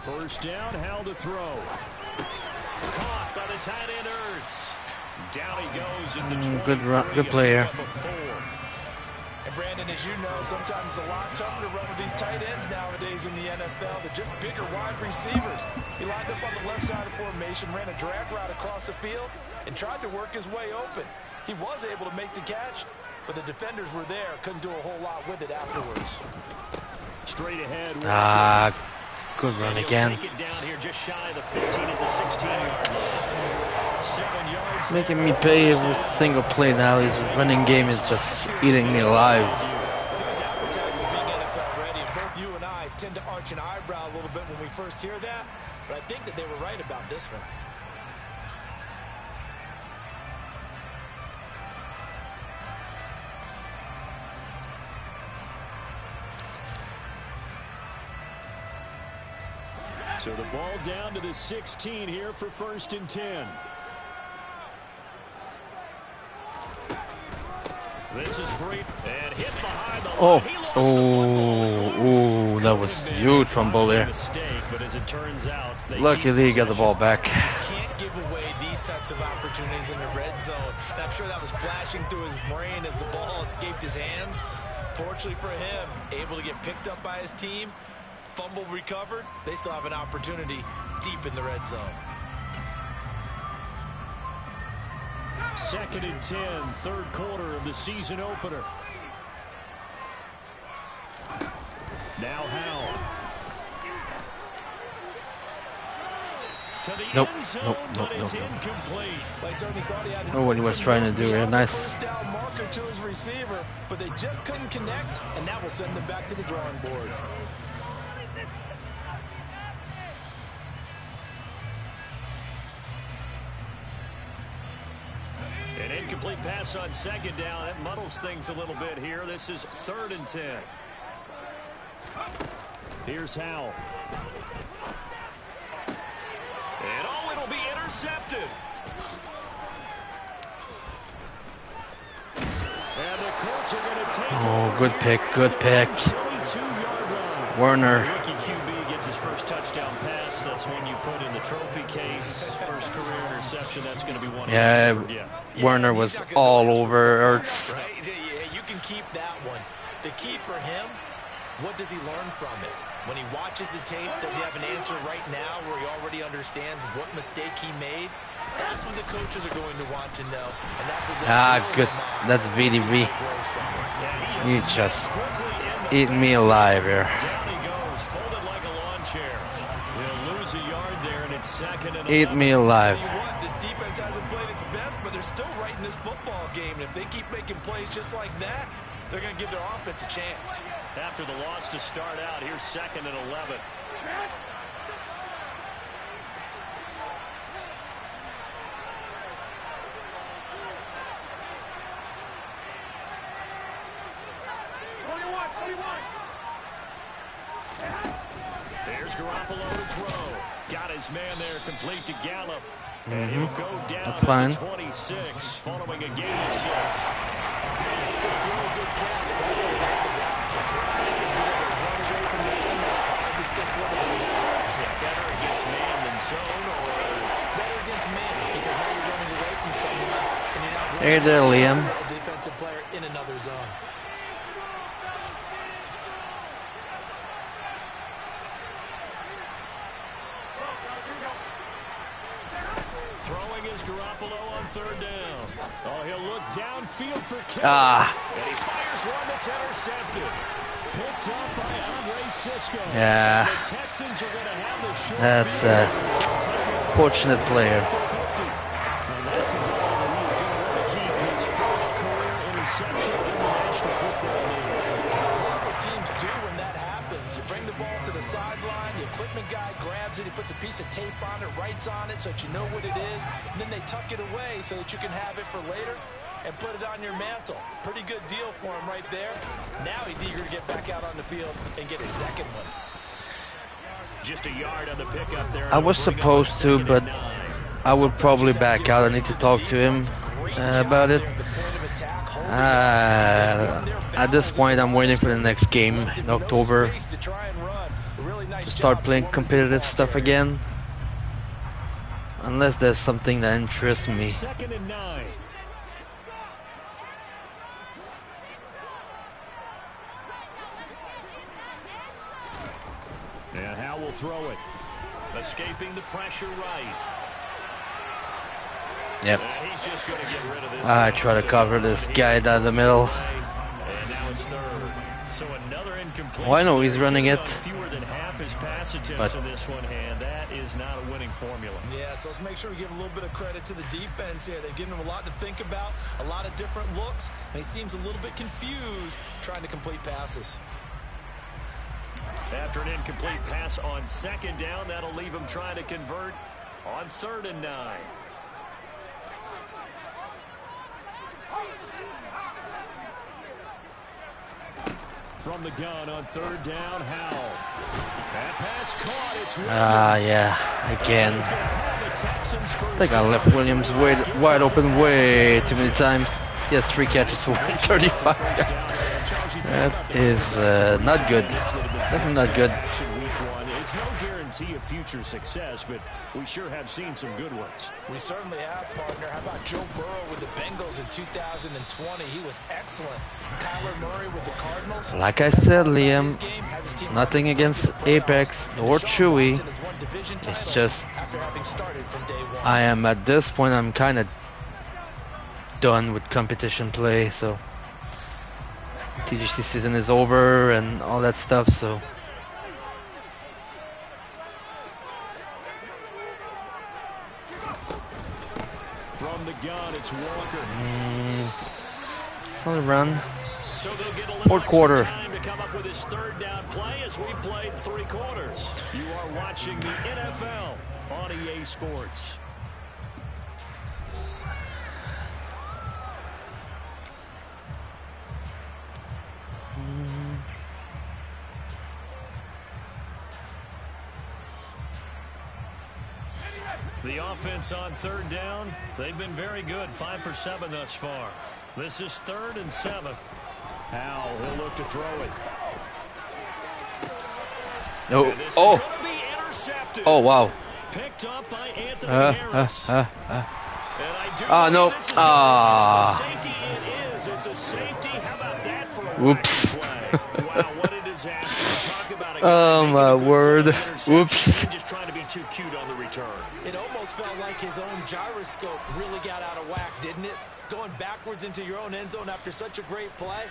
1st down, Hal to throw. Caught by the tight end Ertz. Down he goes at the 23. Good run, good player. And Brandon, as you know, sometimes it's a lot tougher to run with these tight ends nowadays in the NFL. They're just bigger wide receivers. He lined up on the left side of formation, ran a drag route across the field, and tried to work his way open. He was able to make the catch, but the defenders were there. Couldn't do a whole lot with it afterwards. Straight ahead. Good run again. Take it down here just shy of the 15 at the 16-yard line. 7 yards. Making me pay every single play now. His running game is just eating me alive. He's advertised as being NFL ready, and both you and I tend to arch an eyebrow a little bit when we first hear that, but I think that they were right about this one. So the ball down to the 16 here for 1st and 10. This is great and hit behind the line. He lost the football. That was huge fumble there. Mistake, but as it turns out, Luckily he got the ball back. Can't give away these types of opportunities in the red zone. And I'm sure that was flashing through his brain as the ball escaped his hands. Fortunately for him, able to get picked up by his team. Fumble recovered. They still have an opportunity deep in the red zone. 2nd and 10, 3rd quarter of the season opener. Now Howell. To the Nope, end zone, nope, but nope, it's nope, nope. incomplete. They certainly thought he had Oh, what he was trying to do He here. had a Nice. first down marker to his receiver, but they just couldn't connect, and that will send them back to the drawing board. An incomplete pass on second down. That muddles things a little bit here. This is 3rd and 10. Here's Howell. And oh, it'll be intercepted. And the Colts are going to take Oh, over good here pick, good pick. 22-yard line. Werner. Rookie QB gets his first touchdown pass. That's one you put in the trophy case. First career interception. That's going to be one Yeah, to forget. Werner was all over Ertz. Right? Yeah, you can keep that one. The key for him, what does he learn from it? When he watches the tape, does he have an answer right now where he already understands what mistake he made? That's what the coaches are going to want to know. And that's what Good. That's VDV. You just eat me alive here. Down he goes, folded like a lawn chair. He'll lose a yard there, and it's 2nd and 11. Eat me alive. Tell you what, this defense hasn't played its best, but they're still right in this football game. And if they keep making plays just like that, they're going to give their offense a chance. After the loss to start out, here's 2nd and 11. There's Garoppolo to throw. Got his man there, complete to Gallup. And he'll go down That's to fine. 26, following a gain of 6. Really good catch, but I really like the route. The drag and being able to run away from defenders, hard to stick with him for that. Better against man than zone, or Better against man, because now you're running away from someone, and you're not Hey there, Liam. a defensive player in another zone. throwing is Garoppolo on 3rd down. Oh, he'll look downfield for Kelly. And he fires one that's intercepted. Picked up by Andre Sisco. Yeah. The Texans are going to have the short That's a fortunate player. And that's a ball that he is going to want to keep his first career interception in the National Football League. What teams do when that happens, you bring the ball to the sideline, the equipment guy grabs it, he puts a piece of tape on it, writes on it so that you know what it is, and then they tuck it away so that you can have it for later and put it on your mantle. Pretty good deal for him right there. Now he's eager to get back out on the field and get his second one. Just a yard on the pickup there. I was supposed to, but I would probably back out. I need to talk to him about it. At this point, I'm waiting for the next game in October to start playing competitive stuff again. Unless there's something that interests me. 2nd and 9. And Howe will throw it. Escaping the pressure right. Yep. And he's just going to get rid of this. I try to cover this guy down the middle. And now it's 3rd. So another incompletion. Oh, I know he's running it. Fewer than half his pass attempts in this one, and that is not a winning formula. Yeah, so let's make sure we give a little bit of credit to the defense here. They've given him a lot to think about, a lot of different looks, and he seems a little bit confused trying to complete passes. After an incomplete pass on 2nd down, that'll leave him trying to convert on 3rd and 9. From the gun on 3rd down, Howell. That pass caught. It's Yeah, again. I think I left Williams wide open way too many times. He has 3 catches for 135. That is not good. Definitely not good. It's no guarantee of future success, but we sure have seen some good ones. We certainly have, partner. How about Joe Burrow with the Bengals in 2020? He was excellent. Kyler Murray with the Cardinals. Like I said, Liam, nothing against Apex or Chewy. It's just I am at this point. I'm kind of done with competition play. So TGC season is over and all that stuff. So. It's Walker. Solid run. So they'll get a little Fourth extra quarter. time to come up with his third down play as we played 3 quarters. You are watching the NFL on EA Sports. The offense on third down, they've been very good, 5 for 7 thus far. This is 3rd and 7. Howell, he'll look to throw it. No. And this is Oh. gonna be intercepted. Oh, wow. Picked up by Anthony Harris. And I do No. believe this is gonna be a safety. It is. It's a safety. How about that for a Whoops. wacky play? Wow, what a disaster. Talk about a guy Oh, making my a good word. play, interception, Whoops. and just trying to be too cute on the return. It almost felt like his own gyroscope really got out of whack, didn't it? Going backwards into your own end zone after such a great play.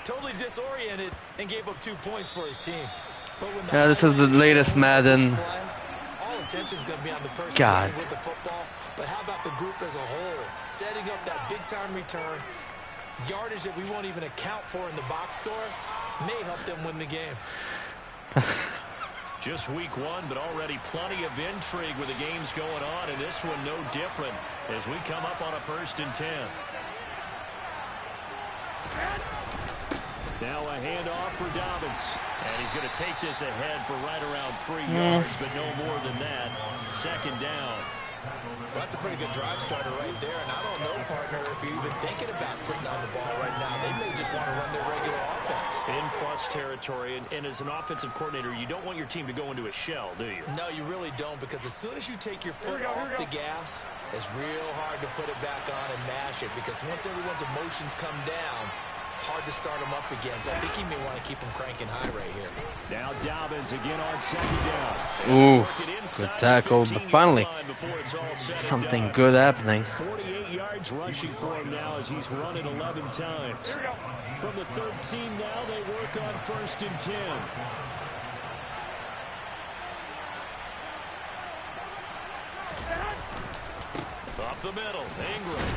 Totally disoriented and gave up 2 points for his team. But when Yeah, this is the latest Madden. All attention's going to be on the person God. with the football. But how about the group as a whole? Setting up that big-time return, yardage that we won't even account for in the box score, may help them win the game. Just week 1, but already plenty of intrigue with the games going on, and this one no different as we come up on a 1st and 10. Now a handoff for Dobbins. And he's going to take this ahead for right around 3 yards, but no more than that. 2nd down. Well, that's a pretty good drive starter right there. And I don't know, partner, if you're even thinking about sitting on the ball right now. They may just want to run their regular offense. In plus territory, and as an offensive coordinator, you don't want your team to go into a shell, do you? No, you really don't, because as soon as you take your foot off the gas, it's real hard to put it back on and mash it, because once everyone's emotions come down, hard to start them up again. So I think he may want to keep them cranking high right here. Now Dobbins again on 2nd down. Ooh, good tackle, but finally, something good happening. 48 yards rushing for him now as he's run it 11 times. From the 13 now, they work on 1st and 10. Up the middle, Ingram.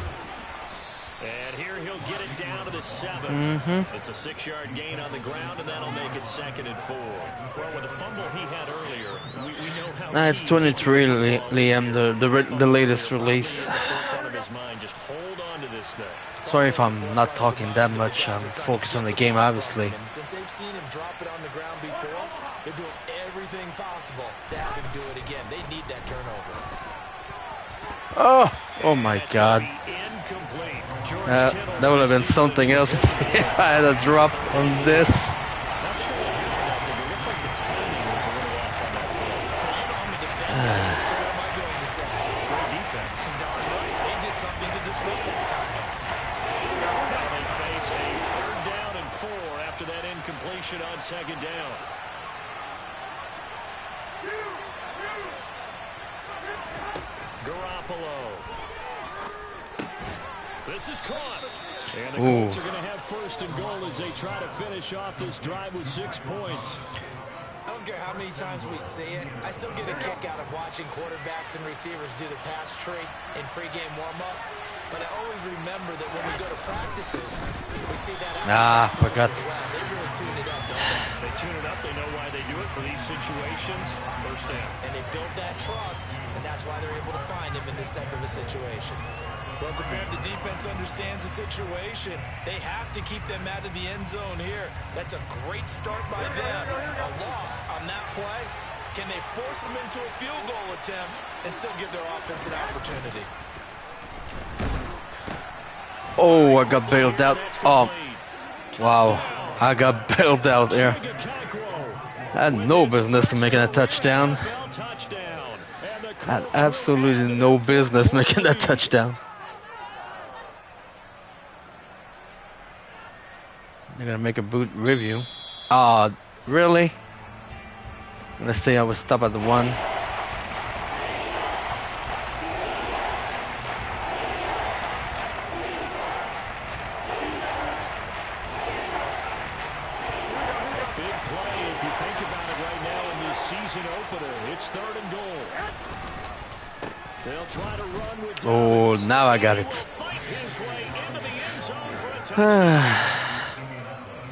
And here he'll get it down to the 7. It's a 6-yard gain on the ground, and that'll make it 2nd and 4. Well, with the fumble he had earlier, we know how It's 23, Liam, the latest release. Just hold on to this thing. Sorry if I'm not talking that much. I'm focused on the game, obviously. Since they've seen him drop it on the ground before, they're doing everything possible to have him do it again. They need that turnover. Oh my God. That would have been something else if I had a drop on this. Incompletion on 2nd down. Garoppolo. This is caught. And the Colts are going to have 1st and goal as they try to finish off this drive with 6 points. I don't care how many times we see it. I still get a kick out of watching quarterbacks and receivers do the pass tree in pregame warm-up. But I always remember that when we go to practices, we see that. Forgot. Well. They really tune it up, don't they? They tune it up. They know why they do it for these situations. 1st down. And they build that trust, and that's why they're able to find him in this type of a situation. Well, it's apparent the defense understands the situation. They have to keep them out of the end zone here. That's a great start by them. A loss on that play. Can they force them into a field goal attempt and still give their offense an opportunity? Oh, I got bailed out. Oh, wow. I got bailed out there. I had no business making a touchdown. I had absolutely no business making that touchdown. They're gonna make a boot review. Really? I'm gonna say I was stopped at the 1. Oh, now I got it. his way into the end zone for a touchdown.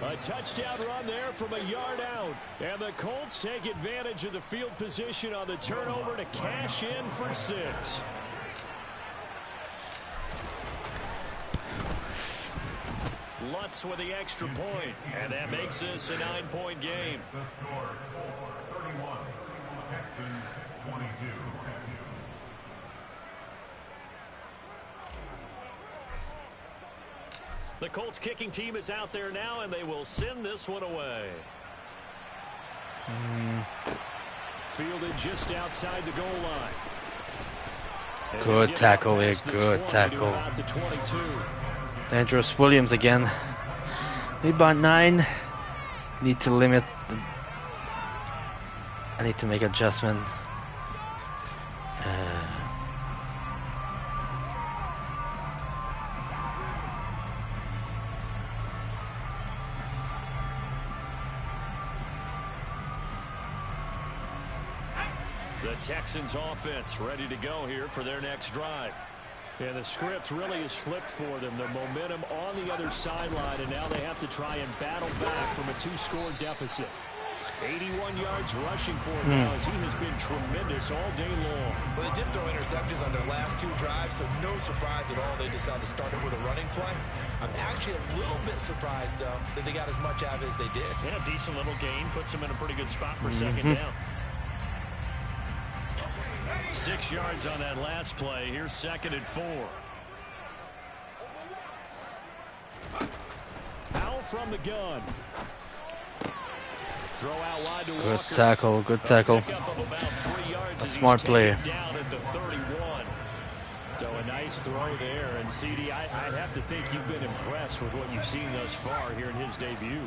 A touchdown run there from a yard out. And the Colts take advantage of the field position on the turnover to cash in for 6. Lutz with the extra point, and that makes this a 9-point game. The score, Colts 31, Texans 22. The Colts kicking team is out there now, and they will send this one away. Fielded just outside the goal line. Good tackle here, good tackle. Dangerous Williams again. Need by 9. Need to limit. I need to make adjustment. The Texans offense ready to go here for their next drive. And the script really is flipped for them. The momentum on the other sideline, and now they have to try and battle back from a 2-score deficit. 81 yards rushing for him now, as he has been tremendous all day long. Well, they did throw interceptions on their last 2 drives, so no surprise at all they decided to start it with a running play. I'm actually a little bit surprised, though, that they got as much out of it as they did. Yeah, decent little gain. Puts them in a pretty good spot for second down. 6 yards on that last play. Here's 2nd and 4. Powell from the gun. Throw out wide to Good Walker. tackle, good tackle. A smart player. Down at the 31. So a nice throw there. And CD, I'd have to think you've been impressed with what you've seen thus far here in his debut.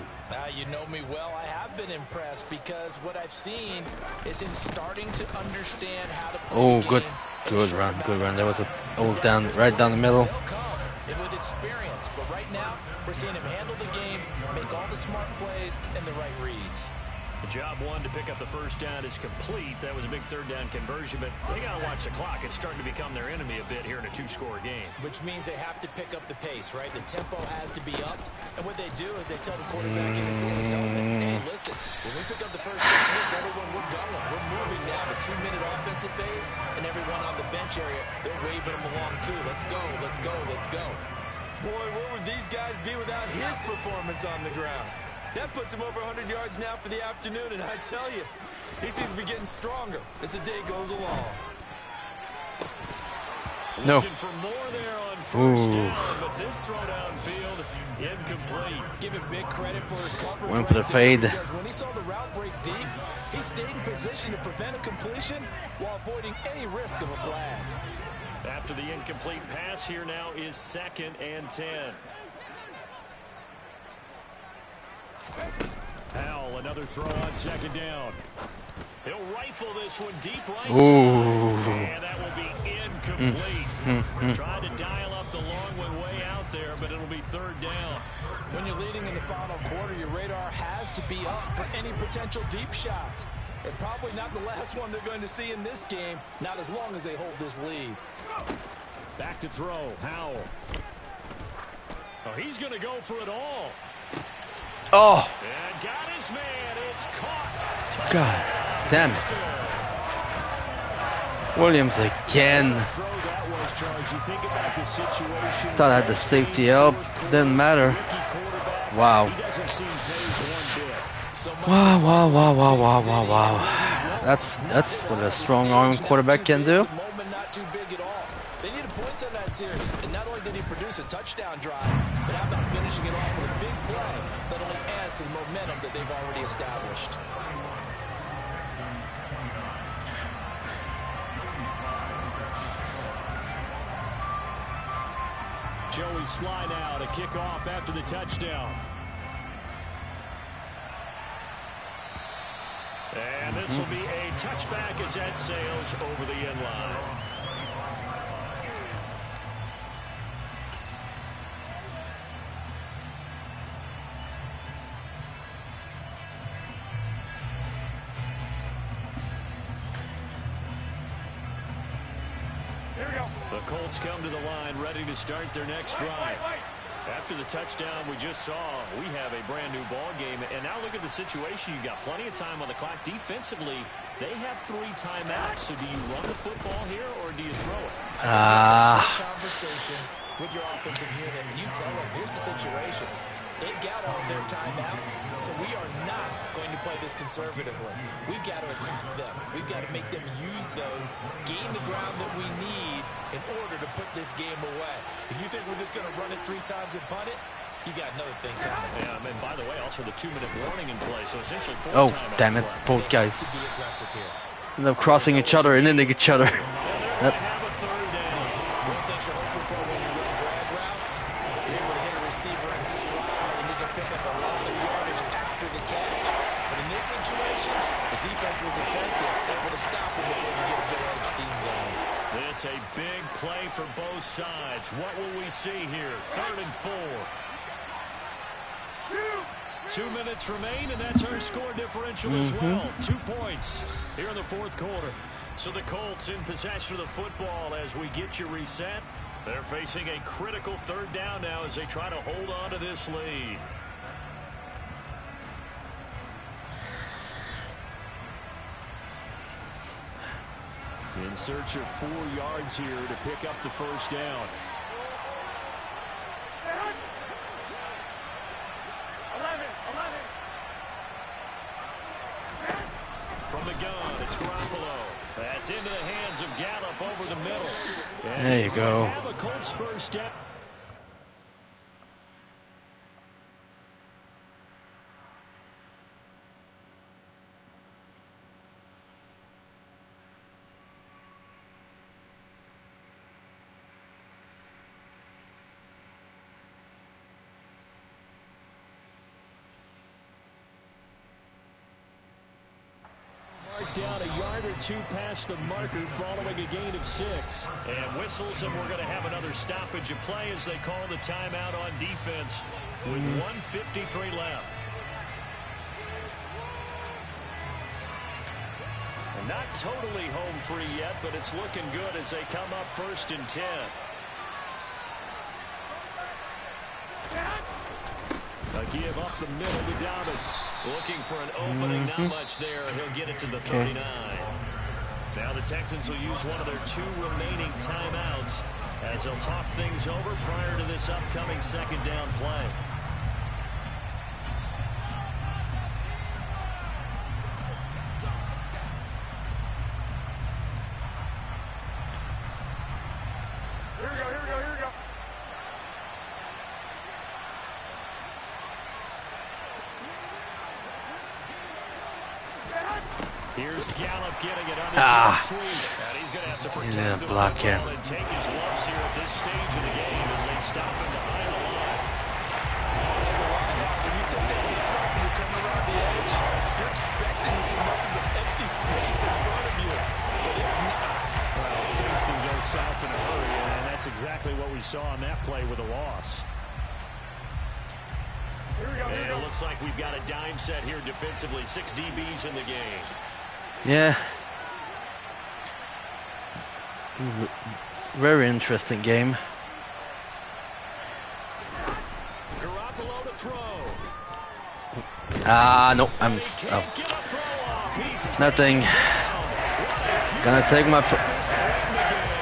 You know me well. I have been impressed because what I've seen is him starting to understand how to play Oh, the good, game good run, good run. There was a old down, right down the middle. They'll come with experience, but right now we're seeing him handle the game, make all the smart plays and the right reads. The job 1 to pick up the first down is complete. That was a big 3rd down conversion, but they got to watch the clock. It's starting to become their enemy a bit here in a 2-score game. Which means they have to pick up the pace, right? The tempo has to be upped. And what they do is they tell the quarterback in his helmet, hey, listen, when we pick up the first 10 minutes, everyone, we're going. We're moving now to 2-minute offensive phase, and everyone on the bench area, they're waving them along too. Let's go, let's go, let's go. Boy, what would these guys be without his performance on the ground? That puts him over 100 yards now for the afternoon, and I tell you, he seems to be getting stronger as the day goes along. No. Looking for more there on first down, but this throw downfield incomplete. Give him big credit for his coverage. Went for the fade. Because when he saw the route break deep, he stayed in position to prevent a completion while avoiding any risk of a flag. After the incomplete pass, here now is 2nd and 10. Powell, another throw on 2nd down. He'll rifle this one deep right side. And that will be incomplete. Trying to dial up the long one way out there, but it'll be 3rd down. When you're leading in the final quarter, your radar has to be up for any potential deep shots. And probably not the last one they're going to see in this game, not as long as they hold this lead. Back to throw, Howell. Oh, he's going to go for it all. Oh, And got his man. It's caught. Touchdown. God damn it. Williams again. Throw that was, Charles. You think about the situation. Thought I had the safety help. Didn't matter. Wow. He doesn't seem phased one bit. Wow, wow, wow, wow, wow, wow, wow. That's what a strong arm quarterback can do. Moment not too big at all. They needed points on that series, and not only did he produce a touchdown drive, but how about finishing it off with a big play that only adds to the momentum that they've already established. Joey Sly now to kick off after the touchdown. And this will be a touchback as that sails over the end line. Here we go. The Colts come to the line ready to start their next drive. After the touchdown we just saw, we have a brand new ball game. And now look at the situation. You've got plenty of time on the clock. Defensively, they have 3 timeouts. So do you run the football here or do you throw it? Conversation with your offensive unit, and you tell them, here's the situation. They've got all their timeouts, so we are not going to play this conservatively. We've got to attack them. We've got to make them use those, gain the ground that we need in order to put this game away. If you think we're just going to run it 3 times and punt it, you got another thing coming. Yeah, and by the way, also the 2-minute warning in play, so essentially 4 Oh, timeouts damn it, left. both guys. To be aggressive here. End up crossing each other and hitting each other. Have a 3rd down. One of the things you're hoping for when you run drag routes, you're able to hit a receiver in stride, and he can pick up a lot of yardage after the catch. But in this situation, the defense was effective, able to stop him before you get a good head of steam going. This a big play for both sides. What will we see here? 3rd and 4. 2 minutes remain, and that's our score differential as well. 2 points here in the 4th quarter. So the Colts in possession of the football as we get you reset. They're facing a critical 3rd down now as they try to hold on to this lead. In search of 4 yards here to pick up the 1st down. From the gun, it's Garoppolo. That's into the hands of Gallup over the middle. And There you he's gonna go. have a Colts 1st down. Down a yard or 2 past the marker following a gain of 6. And whistles, and we're going to have another stoppage of play as they call the timeout on defense with 1:53 left. And not totally home free yet, but it's looking good as they come up 1st and 10. A give up the middle to Dobbins. Looking for an opening, not much there. He'll get it to the 39. Now the Texans will use one of their 2 remaining timeouts as they'll talk things over prior to this upcoming 2nd down play. Here's Gallup getting it on the sweep. And he's going to have to protect the block football here. and take his lumps here at this stage of the game as they stop him behind the line. There's a lot out. When you take that hand off and you come around the edge, you're expecting to see nothing but empty space in front of you. But if not, Well, things can go south in a hurry, and that's exactly what we saw on that play with a loss. And it looks like we've got a dime set here defensively. 6 DBs in the game. Yeah. Very interesting game. Garoppolo to throw. No, I'm Can't get a throw off. He's nothing. Gonna take my. this point in the game.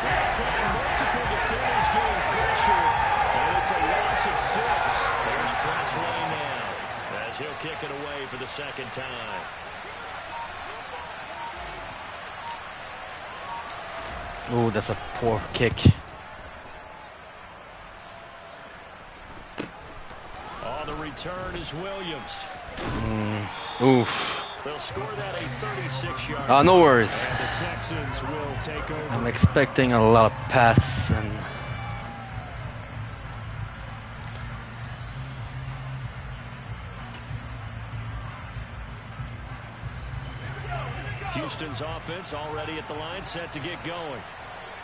That's multiple defenders getting pressure, and it's a loss of 6. There's Tress Lane now as he'll kick it away for the 2nd time. Oh, that's a poor kick. On the return is Williams. Oof. They'll score that a 36-yard. No worries. And the Texans will take over. I'm expecting a lot of pass and. Houston's offense already at the line, set to get going.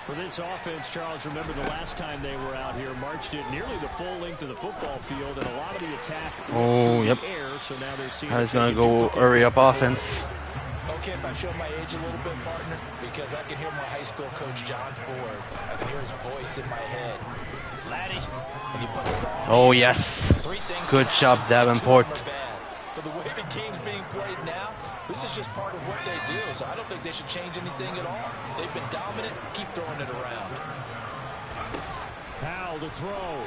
For this offense, Charles, remember the last time they were out here, marched it nearly the full length of the football field, and a lot of the attack went through yep. the air, so now they're seeing I was gonna go hurry up offense. Okay, if I show my age a little bit, partner, because I can hear my high school coach, John Ford. I can hear his voice in my head. Laddie, and you put the ball. Oh, yes. Good job, Davenport. For the way the game's being played now, this is just part of what they do, so I don't think they should change anything at all. They've been dominant. Keep throwing it around. Powell to throw.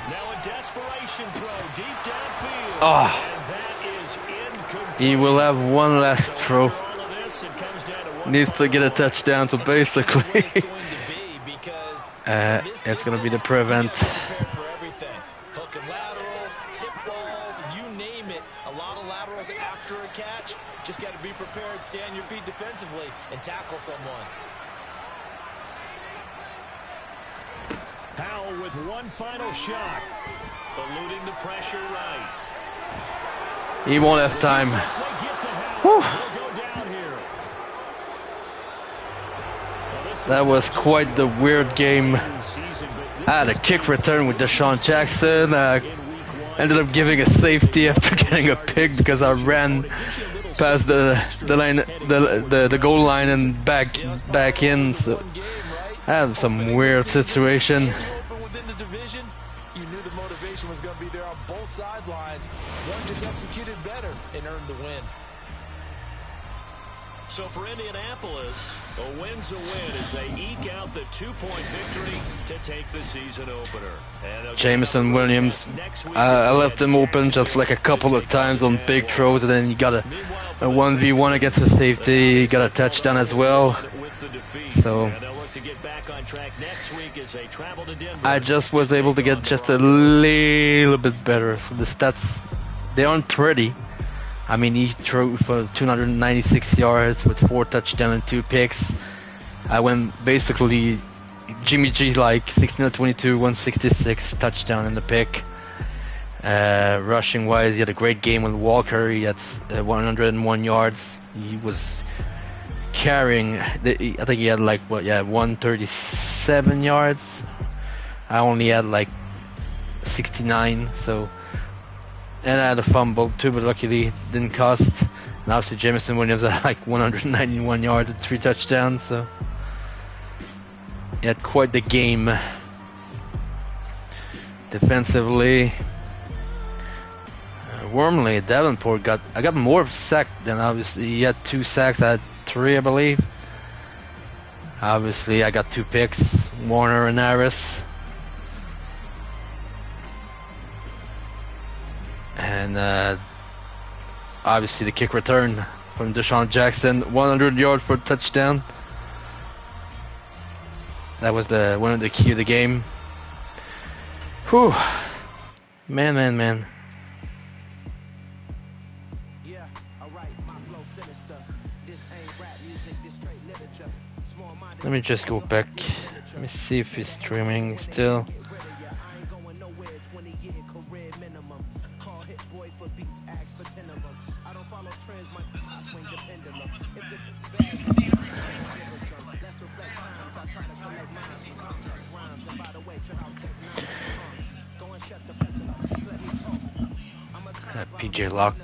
Now a desperation throw deep downfield. Oh. And that is incomplete. He will have one last throw. After all of this, it comes down to one Needs to get a touchdown, so basically It's going to be because it's going to be the prevent. for everything. Hook and laterals, tip balls, you name it. A lot of laterals after a catch. Just got to be prepared, stand your feet defensively, and tackle someone. Powell with one final shot. Eluding the pressure right. He won't have time. Defense, they get to Howell. Whew. He'll go down here. Well, this That was not just quite the weird game. season, but this I had a is kick return with Deshaun Jackson. in week one. Ended up giving a safety after getting a pick because I ran past the line, the goal line and back in. So I had some weird situation. Open within the division, you knew the motivation was going to be there on both sidelines. One just executed better and earned the win. So for Indianapolis, a win's a win as they eke out the 2-point victory to take the season opener. And Jameson Williams, I left him open just like a couple of times on big throws, and then you got a 1v1 against the safety, you got a touchdown as well. So I just was able to get just a little bit better. So the stats, they aren't pretty. I mean, he threw for 296 yards with 4 touchdowns and 2 picks. I went basically Jimmy G like 16 of 22, 166 touchdown and the pick. Rushing wise, he had a great game with Walker. He had 101 yards. He was carrying. I think he had like 137 yards. I only had like 69. So. And I had a fumble too, but luckily it didn't cost. And obviously Jameson Williams had like 191 yards and 3 touchdowns, so he had quite the game. Defensively, Wormley, Davenport I got more sacked than obviously. He had 2 sacks, I had 3, I believe. Obviously I got 2 picks, Warner and Harris. And obviously the kick return from Deshaun Jackson, 100 yards for a touchdown. That was one of the key of the game. Whew. Man. Let me just go back. Let me see if he's streaming still. PJ Lock.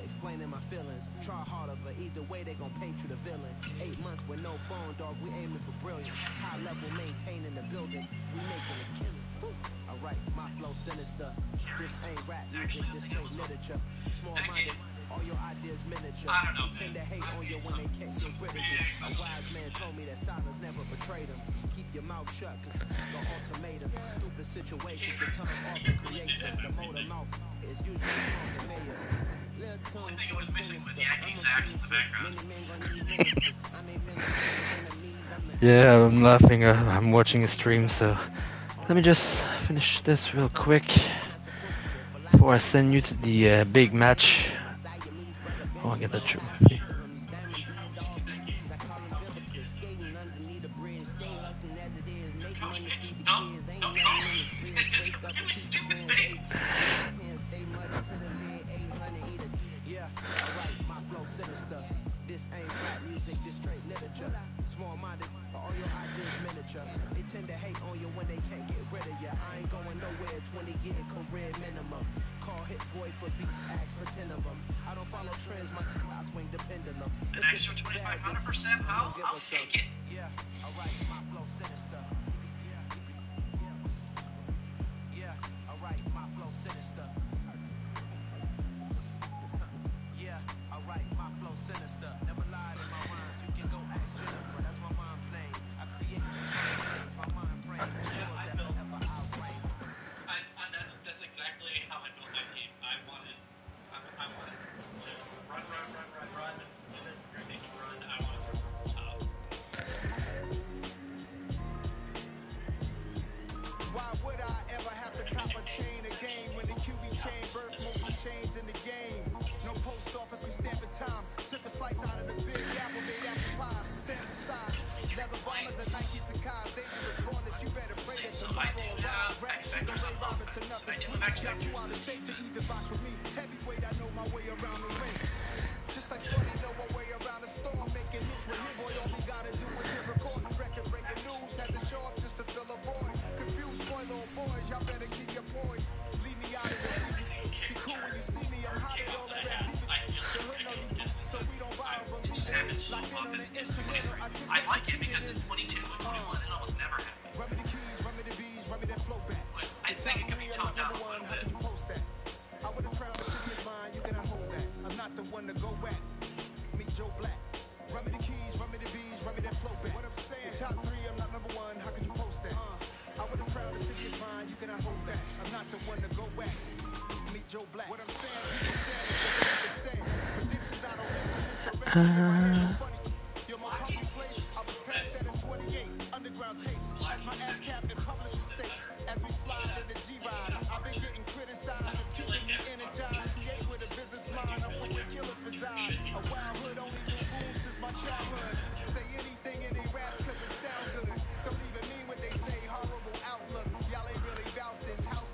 Explaining my feelings, try harder, but either way they gon' paint you the villain. 8 months with no phone, dog, we aiming for brilliance. High level maintaining the building, we making a killing. Alright, my flow sinister. This ain't rap music, this ain't literature. Small minded, all your ideas miniature. I don't know, Tend to hate on you when they can't get rid of you. A wise man told me that silence never betrayed him. Keep your mouth shut, cause the ultimatum. Stupid situations, the tongue off the creation. The motor mouth is usually consummation. The only thing it was missing was Yankee sax in the background. Yeah, I'm laughing. I'm watching a stream, so let me just finish this real quick before I send you to the big match. Oh, I get that trophy. This ain't rap music, this straight literature. Small-minded, all your ideas miniature. They tend to hate on you when they can't get rid of you. I ain't going nowhere, 20-year career minimum. Call Hit Boy for beats, ask for 10 of them. I don't follow trends, I swing the pendulum. An extra 2,500%, pal? I'll take it. Yeah, alright, my flow sinister. Yeah, alright, my flow sinister. Yeah, alright, my flow sinister. Never lied in my rhymes, you can go ask Jennifer, that's my mom's name. I create my mind frame. That's exactly how I built my team. I wanted to run, and then you're making run. I wanted to top. Why would I ever have to cop a chain again when the QB chain birth most of chains in the game? No post office, we stamping time. Took a slice out of the big apple, made apple pie. Family size, leather bombers and Nike Sacai. Dangerous corners, you better pray that tomorrow arrive. Rap, you don't Ray Robinson, nothing sweet. Got you out of shape to even box with me. Heavyweight, I know my way around the ring. Just like Shorty know my way around the storm. Making hits with him, boy, all we gotta do is hit record. Record breaking news, had to show up just to fill a void. Confused boy, little boys, y'all better keep your poise. Leave me out of the reason. Be cool when you see me, I'm hot at all that rap deep. The hood know you, so we don't borrow, believe it. Lock in on the instrumental, I like it because it's 22 and 21 and almost never happens. Run me the keys, run me the bees, run me that flow back. But I think it could be topped down a little How bit. can you post that? I would have crowned the city is mine, you cannot hold that. I'm not the one to go back. Meet Joe Black. Run me the keys, run me the bees, run me that flow back. What I'm saying, top 3, I'm not number 1, how can you post that? I would have crowned the city is mine, you cannot hold that. I'm not the one to go back. Meet Joe Black. What I'm saying, people saying is what people saying. Predictions I don't listen, this a recipe in my head is funny. Your most hungry place, I was past that in 28. Underground tapes, as my ass captain publishing states. As we slide in the G-Ride, I've been getting criticized, it's keeping me energized. Create with a business mind, I'm from where killers reside. A wild hood, only knew rules since my childhood. Say anything in they raps cause it sound good. Don't even mean what they say, horrible outlook. Y'all ain't really about this house.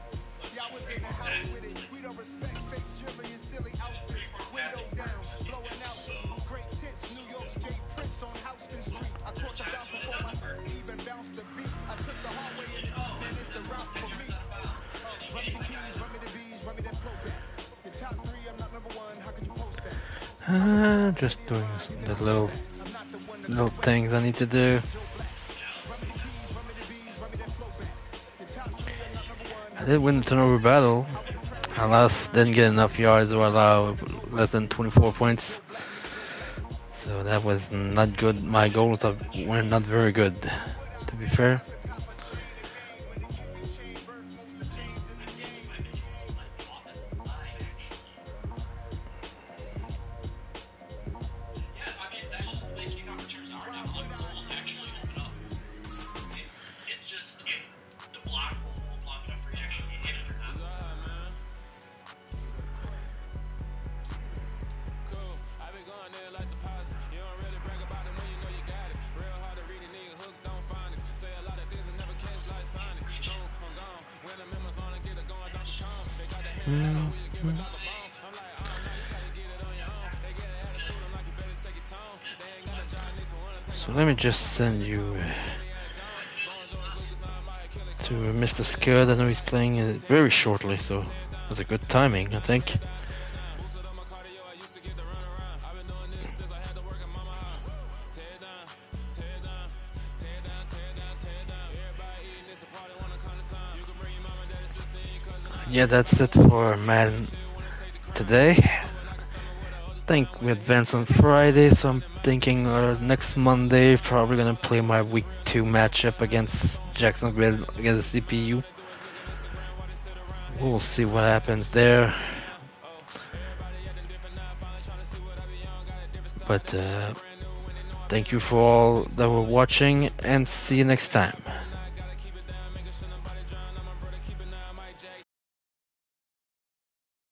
Y'all was in the house with it. We don't respect fake jewelry and silly outfits. Window down, blowing out. Great tits, New York's J. Prince on Houston Street. I caught the bounce before my even bounced the beat. I took the hard way in it, man, it's the route for me. Run me the keys, run me the bees, run me that flow back. Your top 3, I'm not number 1, how can you post that? Just doing the little things I need to do. I did win the turnover battle. Alas, didn't get enough yards to allow less than 24 points. So that was not good. My goals were not very good, to be fair. So let me just send you to Mr. Scud. I know he's playing very shortly, so that's a good timing, I think. Yeah, that's it for Madden today. I think we advance on Friday, so I'm thinking next Monday probably gonna play my week 2 matchup against Jacksonville against CPU. We'll see what happens there. But thank you for all that were watching, and see you next time.